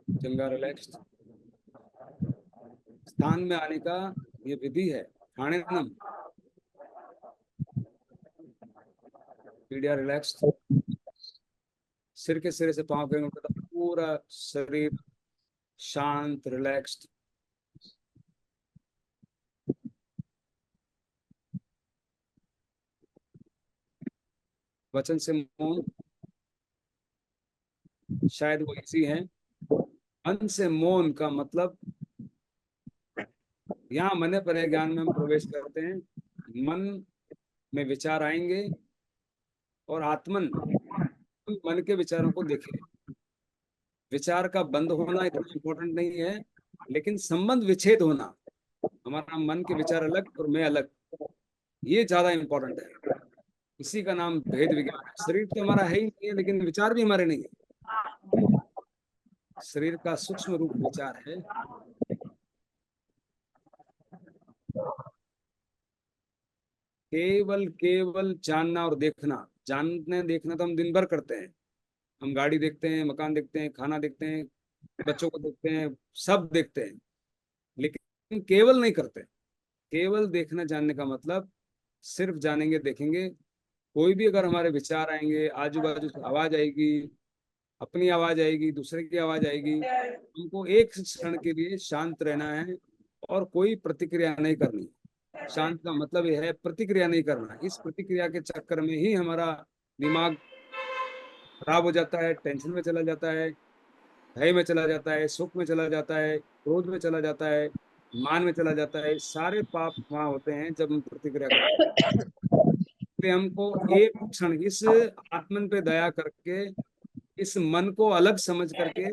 जंगा रिलैक्स्ड। स्थान में आने का ये विधि है। ठाणेनम, पीढ़िया रिलैक्स्ड, सिर के सिरे से पांव के तक पूरा शरीर शांत रिलैक्स्ड। वचन से मौन, शायद वो इसी है। मन से मौन का मतलब, यहाँ मने परे ज्ञान में हम प्रवेश करते हैं। मन में विचार आएंगे और आत्मन मन के विचारों को देखे। विचार का बंद होना इतना इम्पोर्टेंट नहीं है, लेकिन संबंध विच्छेद होना, हमारा मन के विचार अलग और मैं अलग, ये ज्यादा इम्पोर्टेंट है। इसी का नाम भेद विज्ञान है। शरीर तो हमारा है ही नहीं है, लेकिन विचार भी हमारे नहीं है। शरीर का सूक्ष्म रूप विचार है। केवल केवल जानना और देखना। जानने देखना तो हम दिन भर करते हैं। हम गाड़ी देखते हैं, मकान देखते हैं, खाना देखते हैं, बच्चों को देखते हैं, सब देखते हैं, लेकिन केवल नहीं करते। केवल देखना जानने का मतलब, सिर्फ जानेंगे देखेंगे। कोई भी अगर हमारे विचार आएंगे, आजू बाजू से आवाज आएगी, अपनी आवाज आएगी, दूसरे की आवाज आएगी, हमको एक क्षण के लिए शांत रहना है और कोई प्रतिक्रिया नहीं करनी। शांत का मतलब यह है प्रतिक्रिया नहीं करना। इस प्रतिक्रिया के चक्कर में ही हमारा दिमाग खराब हो जाता है, टेंशन में चला जाता है, भय में चला जाता है, सुख में चला जाता है, क्रोध में चला जाता है, मान में चला जाता है। सारे पाप वहां होते हैं जब हम प्रतिक्रिया करते हैं। इसलिए हमको एक क्षण इस आत्मन पे दया करके, इस मन को अलग समझ करके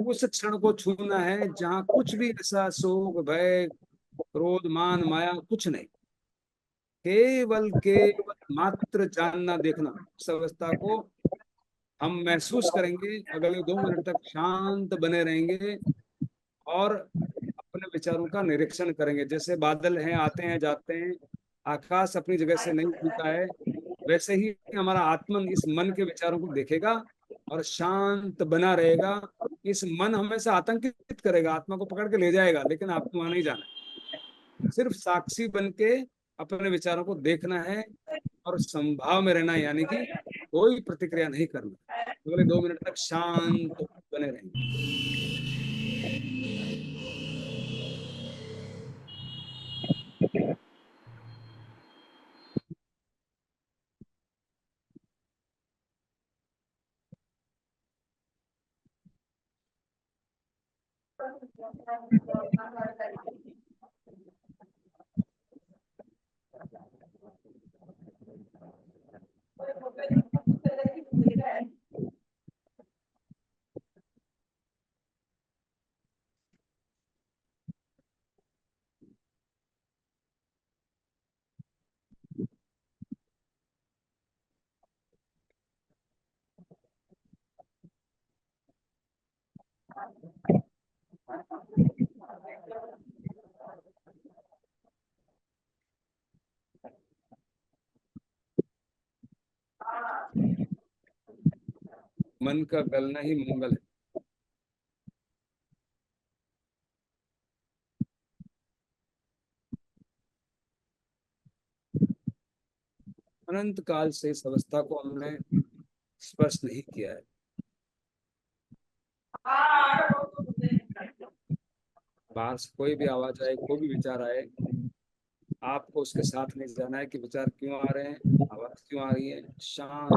उस क्षण को छूना है जहाँ कुछ भी ऐसा शोक भय क्रोध मान माया कुछ नहीं। केवल केवल मात्र जानना देखना। इस अवस्था को हम महसूस करेंगे, अगले 2 मिनट तक शांत बने रहेंगे और अपने विचारों का निरीक्षण करेंगे। जैसे बादल हैं, आते हैं जाते हैं, आकाश अपनी जगह से नहीं हिलता है, वैसे ही हमारा आत्मन इस मन के विचारों को देखेगा और शांत बना रहेगा। इस मन हमेशा आतंकित करेगा, आत्मा को पकड़ के ले जाएगा, लेकिन आपको वहां नहीं जाना। सिर्फ साक्षी बन के अपने विचारों को देखना है और संभाव में रहना है, यानी कि कोई प्रतिक्रिया नहीं करना। अगले 2 मिनट तक शांत बने रहेंगे। मन का गलना ही मंगल है। अनंत काल से इस अवस्था को हमने स्पर्श नहीं किया है। बाहर से कोई भी आवाज आए, कोई भी विचार आए, आपको उसके साथ नहीं जाना है कि विचार क्यों आ रहे हैं, आवाज क्यों आ रही है। शांत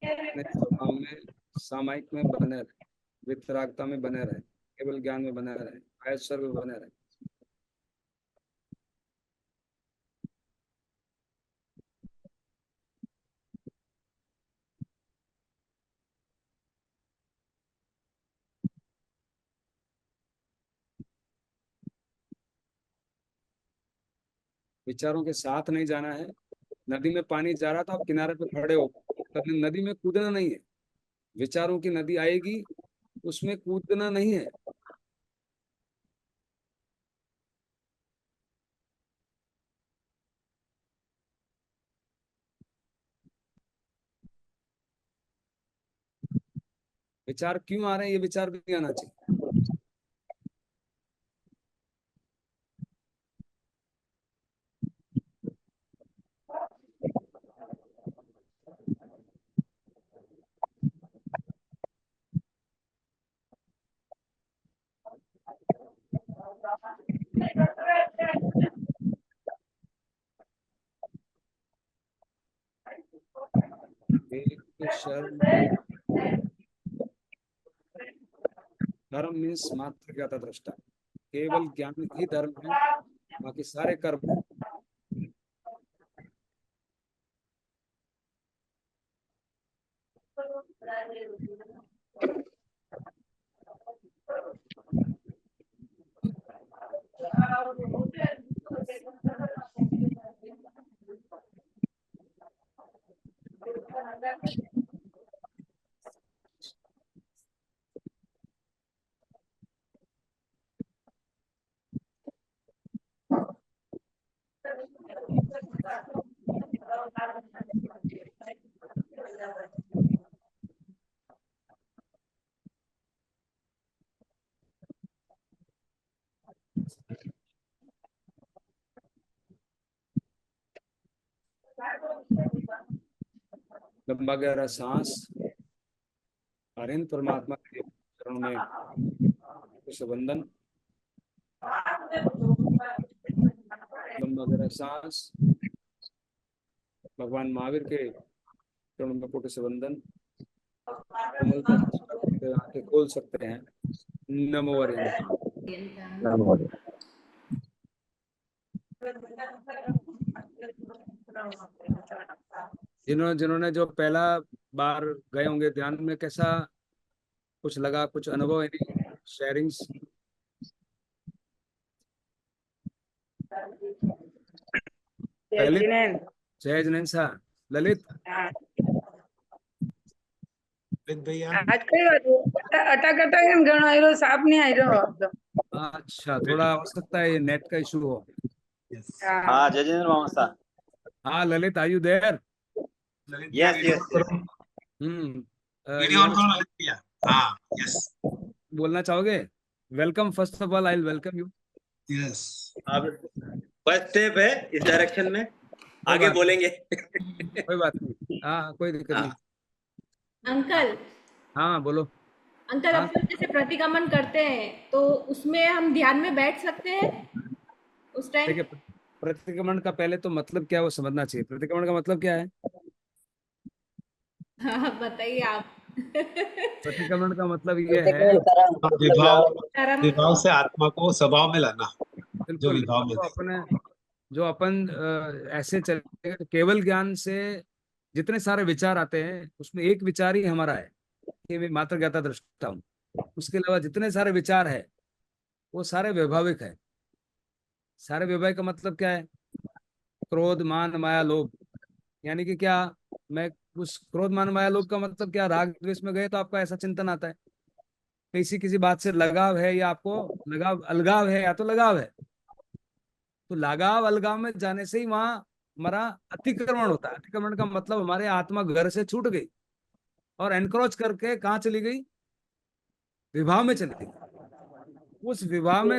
अपने स्वभाव में, सामायिक में बने रहे, वितरागता में बने रहे, केवल ज्ञान में बने रहे, ऐश्वर्य में बने रहे। विचारों के साथ नहीं जाना है। नदी में पानी जा रहा था, आप किनारे पे खड़े हो, कभी नदी में कूदना नहीं है। विचारों की नदी आएगी, उसमें कूदना नहीं है। विचार क्यों आ रहे हैं, ये विचार भी आना चाहिए। एक शर्म, धर्म मीन्स मात्र ज्ञाता दृष्टा, केवल ज्ञान ही धर्म है, बाकी सारे कर्म है। लंबा गहरा सांस और इन परमात्मा के चरणों में कुछ वंदन। लंबा गहरा सांस, भगवान महावीर के चरणों में कोटि से वंदन। आंखें खोल सकते हैं। नमो हरिहर। जिन्होंने जो पहला बार गए होंगे ध्यान में, कैसा कुछ लगा, कुछ अनुभव, है शेयरिंग्स? ललित, जय जिनेन्द्र साहब। ललित भैया अटक अटक एम घणो आयरो, साफ नहीं आयरो। अच्छा, थोड़ा हो सकता है ये नेट का इशू हो। हाँ जय जिनेन्द्र मामा। हाँ Lalit, are you there? Yes yes. Video on करो ललित भैया। हाँ यस। बोलना चाहोगे? Welcome, first of all I will welcome you. Yes. अब फर्स्ट स्टेप है इस डायरेक्शन में, आगे बोलेंगे। कोई बात नहीं, हाँ कोई दिक्कत नहीं। अंकल, हाँ बोलो। अंकल हाँ? अपन जैसे प्रतिक्रमण करते हैं तो उसमें हम ध्यान में बैठ सकते हैं उस टाइम? देखिए, प्रतिक्रमण का पहले तो मतलब क्या है वो समझना चाहिए। प्रतिक्रमण का मतलब क्या है? हाँ बताइए आप। प्रतिक्रमण का मतलब ये है विभाव से आत्मा को स्वभाव में लाना। जो बिल्कुल, विभाव में जो अपन ऐसे चले केवल ज्ञान से जितने सारे विचार आते हैं उसमें एक विचार ही हमारा है कि मैं मात्र ज्ञाता दृष्टा हूँ। उसके अलावा जितने सारे विचार है वो सारे वैभाविक है। सारे वैभाविक का मतलब क्या है? क्रोध, मान, माया, लोभ। यानी कि क्या, मैं उस क्रोध मान माया लोभ का मतलब क्या, राग द्वेष में गए तो आपका ऐसा चिंतन आता है, किसी बात से लगाव है, या आपको लगाव अलगाव है, या तो लगाव है। तो लगाव अलगाव में जाने से ही वहां हमारा अतिक्रमण होता है। अतिक्रमण का मतलब हमारे आत्मा घर से छूट गई और एनक्रोच करके कहाँ चली गई, विवाह में चली गई। उस विवाह में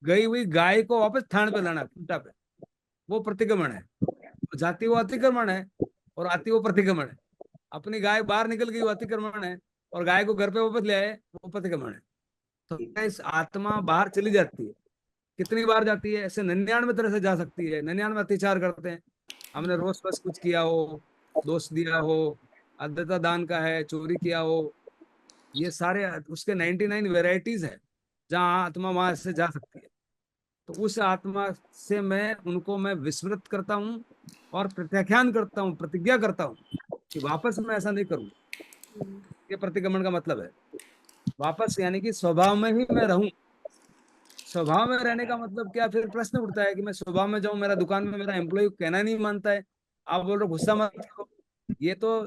गई हुई गाय को वापस थान पे लाना, खूंटा पे, वो प्रतिक्रमण है। तो जाति वो अतिक्रमण है और आती वो प्रतिक्रमण है। अपनी गाय बाहर निकल गई वो अतिक्रमण है, और गाय को घर पे वापस ले आए वो प्रतिक्रमण है। तो इस आत्मा बाहर चली जाती है। कितनी बार जाती है? ऐसे 99 तरह से जा सकती है। 99 अत्याचार करते हैं, हमने रोज बस कुछ किया हो, दोष दिया हो, अध्यता दान का है, चोरी किया हो, ये सारे उसके 99 वेराइटीज है जहाँ आत्मा वहां से जा सकती है। तो उस आत्मा से मैं विस्मृत करता हूँ और प्रत्याख्यान करता हूँ, प्रतिज्ञा करता हूँ कि वापस मैं ऐसा नहीं करूंगा। ये प्रतिक्रमण का मतलब है। वापस यानी कि स्वभाव में ही मैं रहूं। स्वभाव में रहने का मतलब क्या? फिर प्रश्न उठता है कि मैं स्वभाव में जाऊं, मेरा दुकान में मेरा एम्प्लॉय कहना नहीं मानता है, आप बोल रहे हो गुस्सा मत करो, ये तो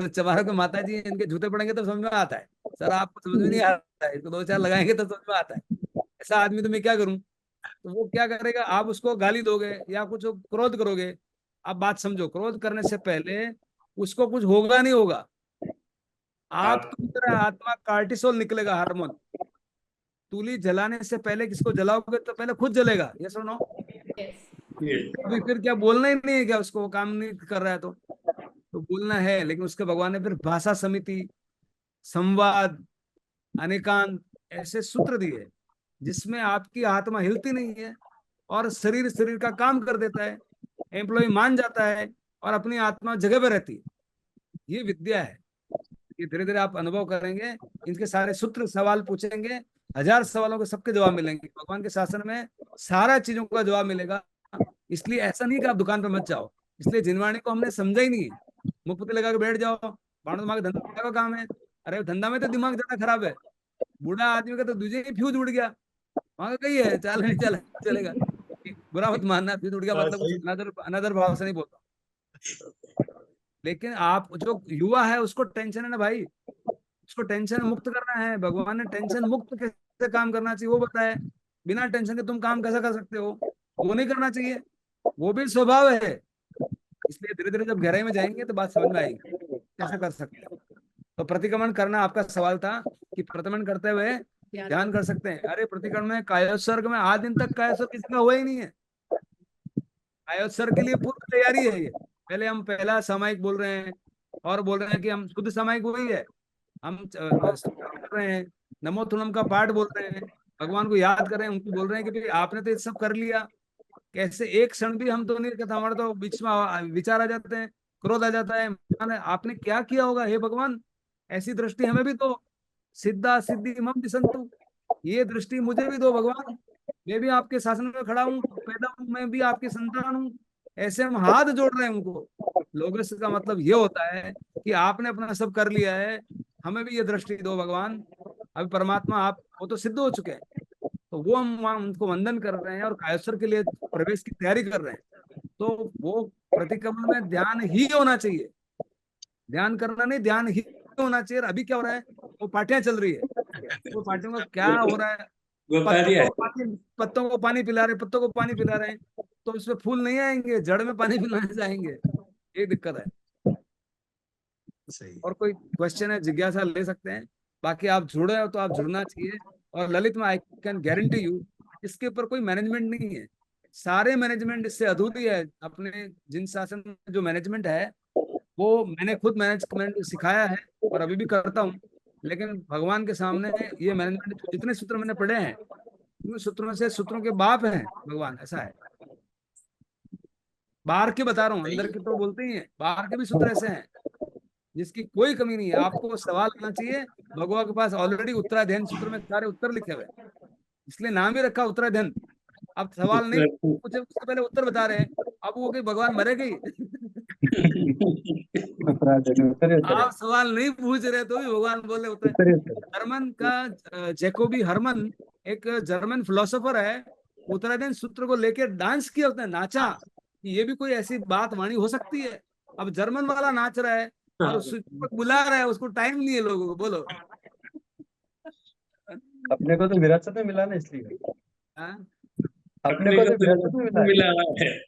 चमारों के माता जी इनके जूते पड़ेंगे तो समझ में आता है, सर आपको समझ में नहीं आता है, इसको 2-4 लगाएंगे तो समझ में आता है। ऐसा आदमी तो मैं क्या करूं? तो वो क्या करेगा, आप उसको गाली दोगे या कुछ क्रोध करोगे। आप बात समझो, क्रोध करने से पहले उसको कुछ होगा नहीं होगा, आपकी तरह आत्मा कार्टिसोल निकलेगा, हार्मोन। तूली जलाने से पहले किसको जलाओगे तो पहले खुद जलेगा, ये सुनो। अभी फिर क्या बोलना ही नहीं है क्या? उसको वो काम नहीं कर रहा है तो बोलना है। लेकिन उसके भगवान ने फिर भाषा समिति, संवाद, अनेकांत ऐसे सूत्र दिए जिसमें आपकी आत्मा हिलती नहीं है और शरीर का काम कर देता है, एम्प्लॉय मान जाता है और अपनी आत्मा जगह पे रहती है। ये विद्या है। ये धीरे धीरे आप अनुभव करेंगे। इनके सारे सूत्र, सवाल पूछेंगे, 1000 सवालों के सबके जवाब मिलेंगे। भगवान के शासन में सारा चीजों का जवाब मिलेगा। इसलिए ऐसा नहीं कि आप दुकान पे मत जाओ। इसलिए जिनवाणी को हमने समझा ही नहीं है। मुफ्त लगा के बैठ जाओ, बाणो दिमाग धंधा का काम है। अरे धंधा में तो दिमाग ज्यादा खराब है। बूढ़ा आदमी का तो दूसरे ही फ्यूज उड़ गया, वहां का कही है चल नहीं चल चलेगा। बुरा मत मानना, फ्यूज उड़ गया मतलब कुछ अनदर भाव से नहीं बोलता। लेकिन आप जो युवा है उसको टेंशन है ना भाई, उसको टेंशन मुक्त करना है। भगवान ने टेंशन मुक्त कैसे काम करना चाहिए वो बताया। बिना टेंशन के तुम काम कैसे कर सकते हो, वो नहीं करना चाहिए, वो भी स्वभाव है। इसलिए धीरे धीरे जब गहराई में जाएंगे तो बात समझ में आएगी कैसे कर सकते हैं। तो प्रतिक्रमण करना आपका सवाल था कि प्रतिक्रमण करते हुए ध्यान कर सकते हैं। अरे प्रतिक्रमण में कायोत्सर्ग में आज दिन तक कायोत्सर्ग किसी का हुआ ही नहीं है। कायोत्सर्ग के लिए पूर्व तैयारी है ये। पहले हम पहला सामायिक बोल रहे हैं और बोल रहे हैं कि हम शुद्ध सामायिक वही है। हम कर रहे हैं, नमोथुनम का पाठ बोल रहे हैं, भगवान को याद कर रहे हैं, उनको बोल रहे हैं कि भाई आपने तो ये सब कर लिया। कैसे एक क्षण भी हम तो नहीं कहता, हमारे तो बीच में विचार आ जाते हैं, क्रोध आ जाता है। आपने क्या किया होगा हे भगवान, ऐसी दृष्टि हमें भी दो। सिद्धा सिद्धि मम दिसंतु, ये दृष्टि मुझे भी दो भगवान। मैं भी आपके शासन में खड़ा हूँ, पैदा हूँ, मैं भी आपकी संतान हूँ। ऐसे हम हाथ जोड़ रहे हैं उनको। लोगों का मतलब ये होता है कि आपने अपना सब कर लिया है, हमें भी ये दृष्टि दो भगवान। अभी परमात्मा आप वो तो सिद्ध हो चुके हैं, तो वो हम वहां उनको वंदन कर रहे हैं और कायस्वर के लिए प्रवेश की तैयारी कर रहे हैं। तो वो प्रतिक्रमण में ध्यान ही होना चाहिए, ध्यान करना नहीं, ध्यान ही होना चाहिए। अभी क्या हो रहा है, वो पार्टियां चल रही है, वो पार्टियों में क्या हो रहा है, पत्तों को पानी पिला रहे, पत्तों को पानी पिला रहे हैं, तो उसमें फूल नहीं आएंगे, जड़ में पानी पिलाने जाएंगे। ये दिक्कत है। सही। और कोई क्वेश्चन है, जिज्ञासा ले सकते हैं। बाकी आप जुड़े हो तो आप जुड़ना चाहिए। और ललित में आई कैन गारंटी यू, इसके ऊपर कोई मैनेजमेंट नहीं है। सारे मैनेजमेंट इससे अधूरी है। अपने जिन शासन में जो मैनेजमेंट है वो मैंने खुद मैनेजमेंट सिखाया है और अभी भी करता हूँ। लेकिन भगवान के सामने ये मैनेजमेंट, जितने सूत्र मैंने पढ़े हैं उन सूत्रों से, सूत्रों के बाप हैं भगवान, ऐसा है। बाहर के बता रहा हूँ, अंदर के तो बोलते ही हैं, बाहर के भी सूत्र ऐसे हैं जिसकी कोई कमी नहीं है। आपको सवाल करना चाहिए, भगवान के पास ऑलरेडी उत्तराध्ययन सूत्र में सारे उत्तर लिखे हुए हैं, इसलिए नाम ही रखा उत्तराध्ययन। अब सवाल नहीं पूछे, उससे पहले उत्तर बता रहे हैं। अब वो कि भगवान मरे गई आप सवाल नहीं पूछ रहे तो भी भगवान बोले उत्तर। जर्मन का जैकोबी हरमन एक जर्मन फिलोसोफर है, उत्तराध्ययन सूत्र को लेकर डांस किया, उसने नाचा कि ये भी कोई ऐसी बात वाणी हो सकती है। अब जर्मन वाला नाच रहा है और उसको बुला रहा है, उसको टाइम नहीं है लोगों को। बोलो अपने को तो विरासत में मिला ना, इसलिए हाँ? अपने को तो विरासत में मिला है। मिला है।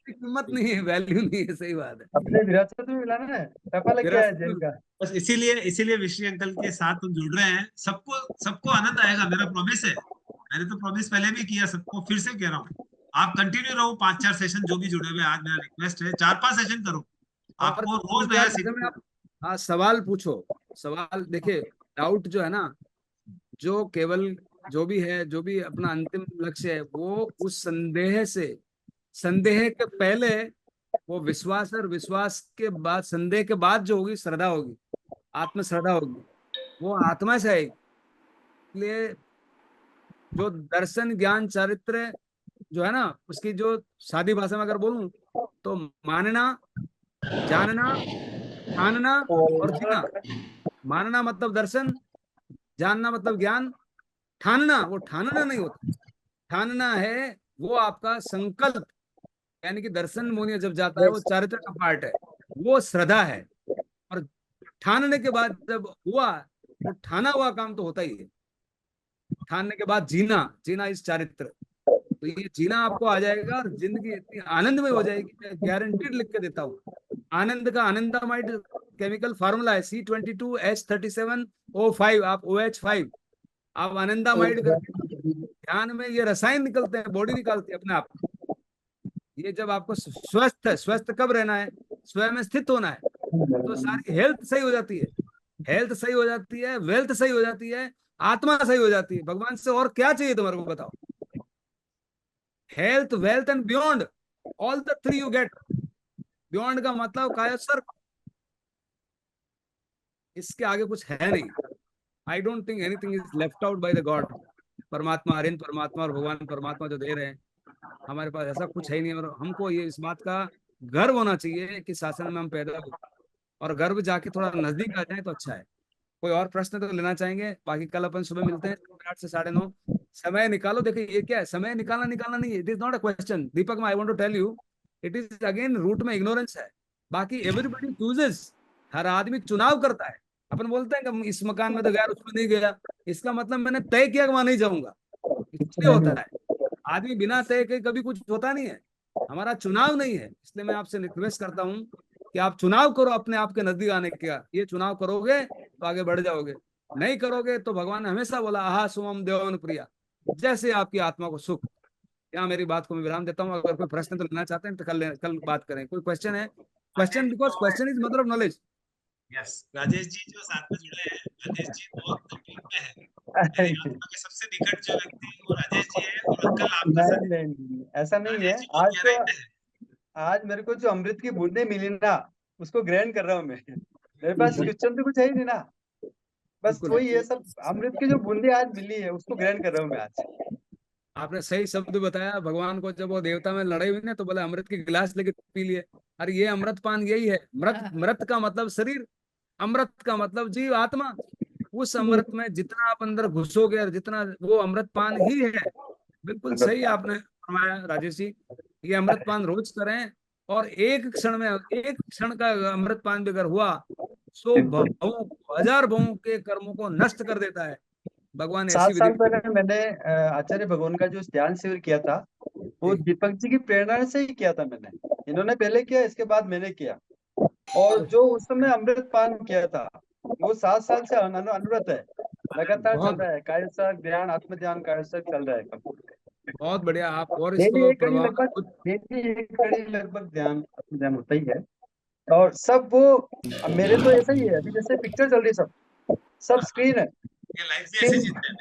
कीमत नहीं है, वैल्यू नहीं है, सही बात है। अपने विरासत में मिला ना, टपा लग गया है जेल का। बस इसीलिए विश्री अंकल के साथ हम जुड़ रहे हैं। सबको आनंद आएगा, मेरा प्रॉमिस है। मैंने तो प्रॉमिस पहले भी किया, सबको फिर से कह रहा हूँ, आप कंटिन्यू रहो 5-4 सेशन जो भी जुड़े हुए। आज मेरा रिक्वेस्ट है 4-5 सेशन करो, आपको रोज नया सीखना। आप हाँ सवाल पूछो, सवाल देखिए। डाउट जो है ना, जो केवल जो भी है, जो भी अपना अंतिम लक्ष्य है, वो उस संदेह के पहले वो विश्वास, और विश्वास के बाद, संदेह के बाद जो होगी श्रद्धा होगी, आत्मश्रद्धा होगी, वो आत्मा से आएगी। इसलिए जो दर्शन ज्ञान चरित्र जो है ना, उसकी जो सादी भाषा में अगर बोलूं तो मानना, जानना, ठानना और जीना। मानना मतलब दर्शन, जानना मतलब ज्ञान, ठानना वो ठानना नहीं होता। ठानना है वो आपका संकल्प, यानी कि दर्शन मोनिया जब जाता है वो चारित्र का पार्ट है, वो श्रद्धा है। और ठानने के बाद जब हुआ, वो ठाना हुआ काम तो होता ही है। ठानने के बाद जीना, जीना इस चारित्र, तो ये जीना आपको आ जाएगा और जिंदगी इतनी आनंदमय हो जाएगी, मैं गारंटीड लिख के देता हूँ। आनंद का आनंदामाइड केमिकल फार्मूला है C22H37O5, आप OH5 आप आनंदामाइड करके ध्यान में ये रसायन निकलते हैं, बॉडी निकालती है अपने आप। ये जब आपको स्वस्थ कब रहना है, स्वयं में स्थित होना है, तो सारी हेल्थ सही हो जाती है। हेल्थ सही हो जाती है, वेल्थ सही हो जाती है, आत्मा सही हो जाती है। भगवान से और क्या चाहिए तुम्हारे को, बताओ। Health, wealth and beyond, all the 3 you get. Beyond का मतलब कायोत्सर्ग, इसके आगे कुछ है नहीं। I don't think anything is left out by the God. परमात्मा, आर्यन परमात्मा और भगवान परमात्मा जो दे रहे हैं, हमारे पास ऐसा कुछ है ही नहीं। और हमको ये इस बात का गर्व होना चाहिए कि शासन में हम पैदा हुए, और गर्व जाके थोड़ा नजदीक आ जाए तो अच्छा है। कोई और प्रश्न तो लेना चाहेंगे? बाकी कल अपन सुबह मिलते हैं 8 से 9:30। समय निकालो। देखिए ये क्या है, समय निकालना नहीं है, it is not a question. Deepak, I want to tell you, it is again root में इग्नोरेंस है। बाकी एवरीबडी चूजेस, हर आदमी चुनाव करता है। अपन बोलते हैं कि इस मकान में तो गया, उसमें नहीं गया, इसका मतलब मैंने तय किया कि वहां नहीं जाऊंगा, इसलिए होता है। आदमी बिना तय के कभी कुछ होता नहीं है, हमारा चुनाव नहीं है। इसलिए मैं आपसे रिक्वेस्ट करता हूँ कि आप चुनाव करो अपने आप के नजदीक आने का। ये चुनाव करोगे तो आगे बढ़ जाओगे, नहीं करोगे तो भगवान ने हमेशा बोला आहा सुमम देवन प्रिया, जैसे आपकी आत्मा को सुख। यहाँ मेरी बात को मैं विराम देता हूँ। अगर कोई प्रश्न तो लेना चाहते हैं तो कल बात करें। कोई क्वेश्चन है? Question, because question is mother of knowledge. Yes, Rajesh ji जो साथ में जुड़े हैं, राजेश जी बहुत तकलीफ में है। मेरी आत्मा के सबसे निकट जो व्यक्ति वो राजेश जी है, और अंकल आपका साथ है। नहीं, ऐसा नहीं है। राजेश जी बहुत गहराई में है। आज मेरे को जो अमृत की बूंदें मिली ना, उसको ग्रहण कर रहा हूँ मैं। मेरे पास क्वेश्चन तो कुछ है ही नहीं ना, बस बिल्कुल। वही ये सब अमृत की जो बूंदें आज मिली है, उसको ग्रहण कर रहा हूँ मैं आज। आपने सही शब्द बताया। भगवान को जब वो देवता में लड़ाई हुई ना, तो बोला अमृत की गिलास लेके पी लिए। अरे ये अमृत पान यही है। मृत का मतलब शरीर, अमृत का मतलब जीव, आत्मा। उस अमृत में जितना आप अंदर घुसोगे और जितना, वो अमृत पान ही है। बिल्कुल सही आपने फरमाया राजेश जी। ये अमृत पान रोज करें, और एक क्षण का अमृत पान भी अगर हुआ, 100 भावों, 1000 भावों के कर्मों को नष्ट कर देता है। भगवान 7 ऐसी साल विधि। पहले मैंने आचार्य भगवान का जो ध्यान शिविर किया था, वो दीपक जी की प्रेरणा से ही किया था मैंने। इन्होंने पहले किया, इसके बाद मैंने किया। और जो उस समय अमृत पान किया था, वो 7 साल से अनुव्रत है, लगातार चल रहा है। कायसर्ग ध्यान, आत्म ध्यान, कायसर्ग चल रहा है। बहुत बढ़िया। आप और डेली इसको एक घड़ी प्रभाव लगभग, डेली एक घड़ी लगभग ध्यान, आत्म ध्यान होता ही है। और सब वो, अब मेरे तो ऐसा ही है, अभी जैसे पिक्चर चल रही है, सब स्क्रीन है, ये लाइफ भी ऐसे जीते हैं।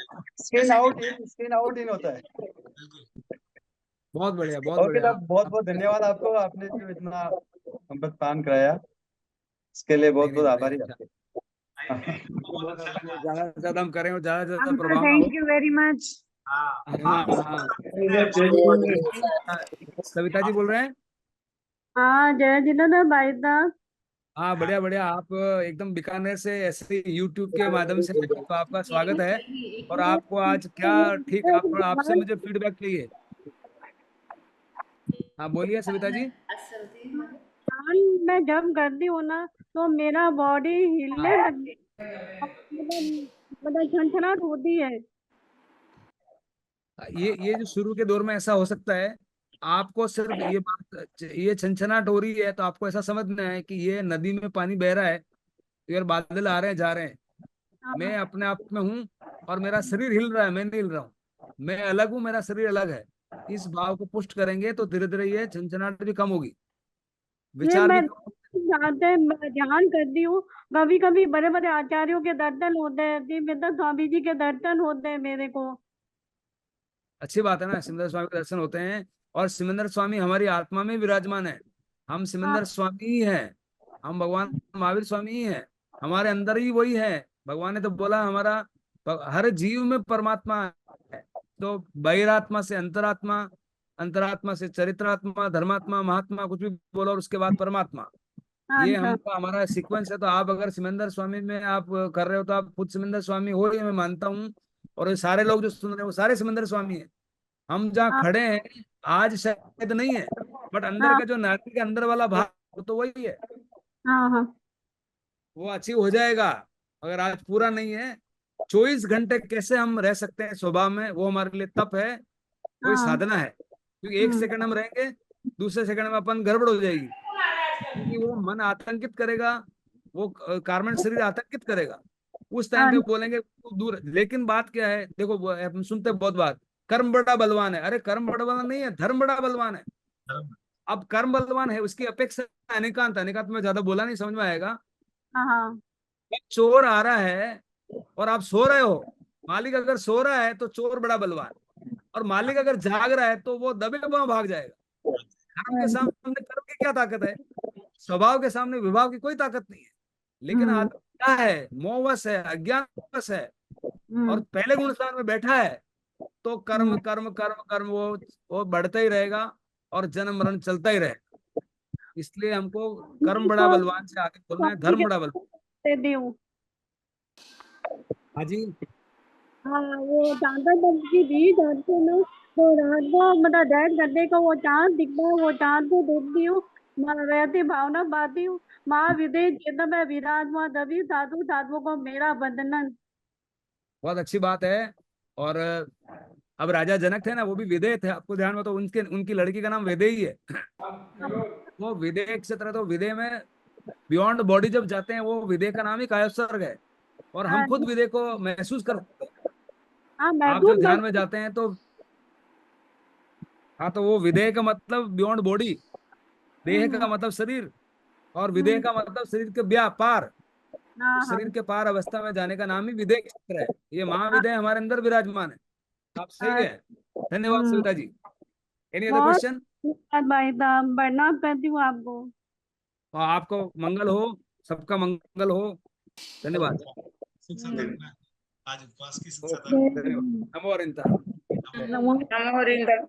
स्क्रीन आउट इन होता है। बहुत बढ़िया, बहुत और बढ़िया। बहुत बहुत धन्यवाद आपको, आपने जो इतना अमृत पान कराया, इसके लिए बहुत बहुत आभारी आपके। ज्यादा से ज्यादा हम करें और ज्यादा से ज्यादा प्रभाव ना हो। Thank you very much. हाँ। सविता जी बोल रहे हैं? हाँ, जय झूलेलाल भाई साहब। हाँ बढ़िया बढ़िया। आप एकदम बीकानेर से ऐसे यूट्यूब के माध्यम से, तो आपका स्वागत है। और आपको आज क्या, ठीक, आपसे मुझे फीडबैक चाहिए। हाँ बोलिए सविता जी। ध्यान में जब करती हूँ ना तो मेरा बॉडी हिलने लगती है, मतलब छनछनाहट होती है। ये जो शुरू के दौर में ऐसा हो सकता है, आपको सिर्फ ये बात, ये छनछनाहट हो रही है तो आपको ऐसा समझना है कि ये नदी में पानी बह रहा है, यार बादल आ रहे हैं जा रहे हैं, मैं अपने आप में हूँ और मेरा शरीर हिल रहा है, मैं नहीं हिल रहा हूँ, मैं अलग हूँ, मेरा शरीर अलग है। इस भाव को पुष्ट करेंगे तो धीरे धीरे ये छनछनाहट भी कम होगी, ये विचार भी मैं जानते हैं, मैं ध्यान करती हूँ। कभी कभी बड़े बड़े आचार्यों के दर्शन होते हैं, दिव्यता स्वामी जी के दर्शन होते हैं मेरे को। अच्छी बात है ना, सिमंदर स्वामी के दर्शन होते हैं, और सिमंदर स्वामी हमारी आत्मा में विराजमान है। हम सिमंदर स्वामी ही हैं, हम भगवान महावीर स्वामी ही हैं, हमारे अंदर ही वही है। भगवान ने तो बोला हमारा हर जीव में परमात्मा है। तो बहिरात्मा से अंतरात्मा, अंतरात्मा से चरित्रात्मा, धर्मात्मा, महात्मा, कुछ भी बोलो, और उसके बाद परमात्मा। ये अच्छा। हमका हमारा सीक्वेंस है। तो आप अगर सिमंदर स्वामी में आप कर रहे हो तो आप खुद सिमंदर स्वामी हो, ये मैं मानता हूँ। और ये सारे लोग जो सुन रहे हैं वो सारे सिमंदर स्वामी हैं। हम जहाँ हाँ खड़े हैं आज शायद नहीं है, बट अंदर हाँ का जो नारी के अंदर वाला भाव वो तो वही है, हाँ हाँ वो अचीव हो जाएगा। अगर आज पूरा नहीं है, 24 घंटे कैसे हम रह सकते हैं स्वभाव में, वो हमारे लिए तप है, कोई हाँ। साधना है। क्योंकि एक सेकंड हम रहेंगे, दूसरे सेकंड में अपन गड़बड़ हो जाएगी, क्योंकि वो मन आतंकित करेगा, वो कार्बन शरीर आतंकित करेगा। उस टाइम हाँ पे बोलेंगे तू दूर। लेकिन बात क्या है, देखो हम सुनते हैं बहुत बात, कर्म बड़ा बलवान है। अरे कर्म बड़ा बलवान नहीं है, धर्म बड़ा बलवान है। अब कर्म बलवान है, उसकी अपेक्षा अनेकांत, अनेकांत में ज्यादा बोला नहीं, समझ में आएगा। हाँ अब चोर आ रहा है और आप सो रहे हो, मालिक अगर सो रहा है तो चोर बड़ा बलवान, और मालिक अगर जाग रहा है तो वो दबे पांव भाग जाएगा। कर्म के सामने कर्म की क्या ताकत है, स्वभाव के सामने विभाव की कोई ताकत नहीं है। लेकिन आदमी क्या है, मोहवश है, अज्ञानवश है, और पहले गुण स्थान में बैठा है, तो कर्म कर्म कर्म कर्म वो बढ़ता ही रहेगा और जन्म मरण चलता ही रहेगा। इसलिए हमको कर्म बड़ा तो बलवान से आगे बोलना है, धर्म बड़ा बलवान। देती हूँ। हाँ जी। हाँ वो चांदा की भी जाते ना, तो रात को मतलब डैड करने को वो चांद दिखता है, वो चांद को देखती हूँ, मैं रहती भावना पाती हूँ। माँ विदेश चेतन में विराजमान तभी साधु साधुओं को मेरा वंदनन। बहुत अच्छी बात है। और अब राजा जनक थे ना, वो भी विदेह थे, आपको ध्यान में, तो उनके उनकी लड़की का नाम विदेह ही है। वो विदेह क्षेत्र, तो विदेह में बियॉन्ड बॉडी जब जाते हैं, वो विदेह का नाम ही कायोत्सर्ग है। और हम खुद विदेह को महसूस करते हैं। हाँ आप महसूस जब ध्यान कर। में जाते हैं तो, हाँ, तो वो विदेह का मतलब बियॉन्ड बॉडी, देह का मतलब शरीर, और विदेह का मतलब शरीर के पार। तो हाँ हाँ शरीर के पार अवस्था में जाने का नाम ही विदेह क्षेत्र है। ये महाविदेह हमारे अंदर विराजमान है। आप सही हाँ। है। धन्यवाद सविता जी। एनी अदर बहुत क्वेश्चन? धन्यवाद भाई साहब, प्रणाम करती हूँ आपको। और आपको मंगल हो, सबका मंगल हो। धन्यवाद। सुख संतोष में आज उपवास की सुख ओके, संतोष। धन्यवाद। नमो अरिंदा। नमो नमो हरिंदर।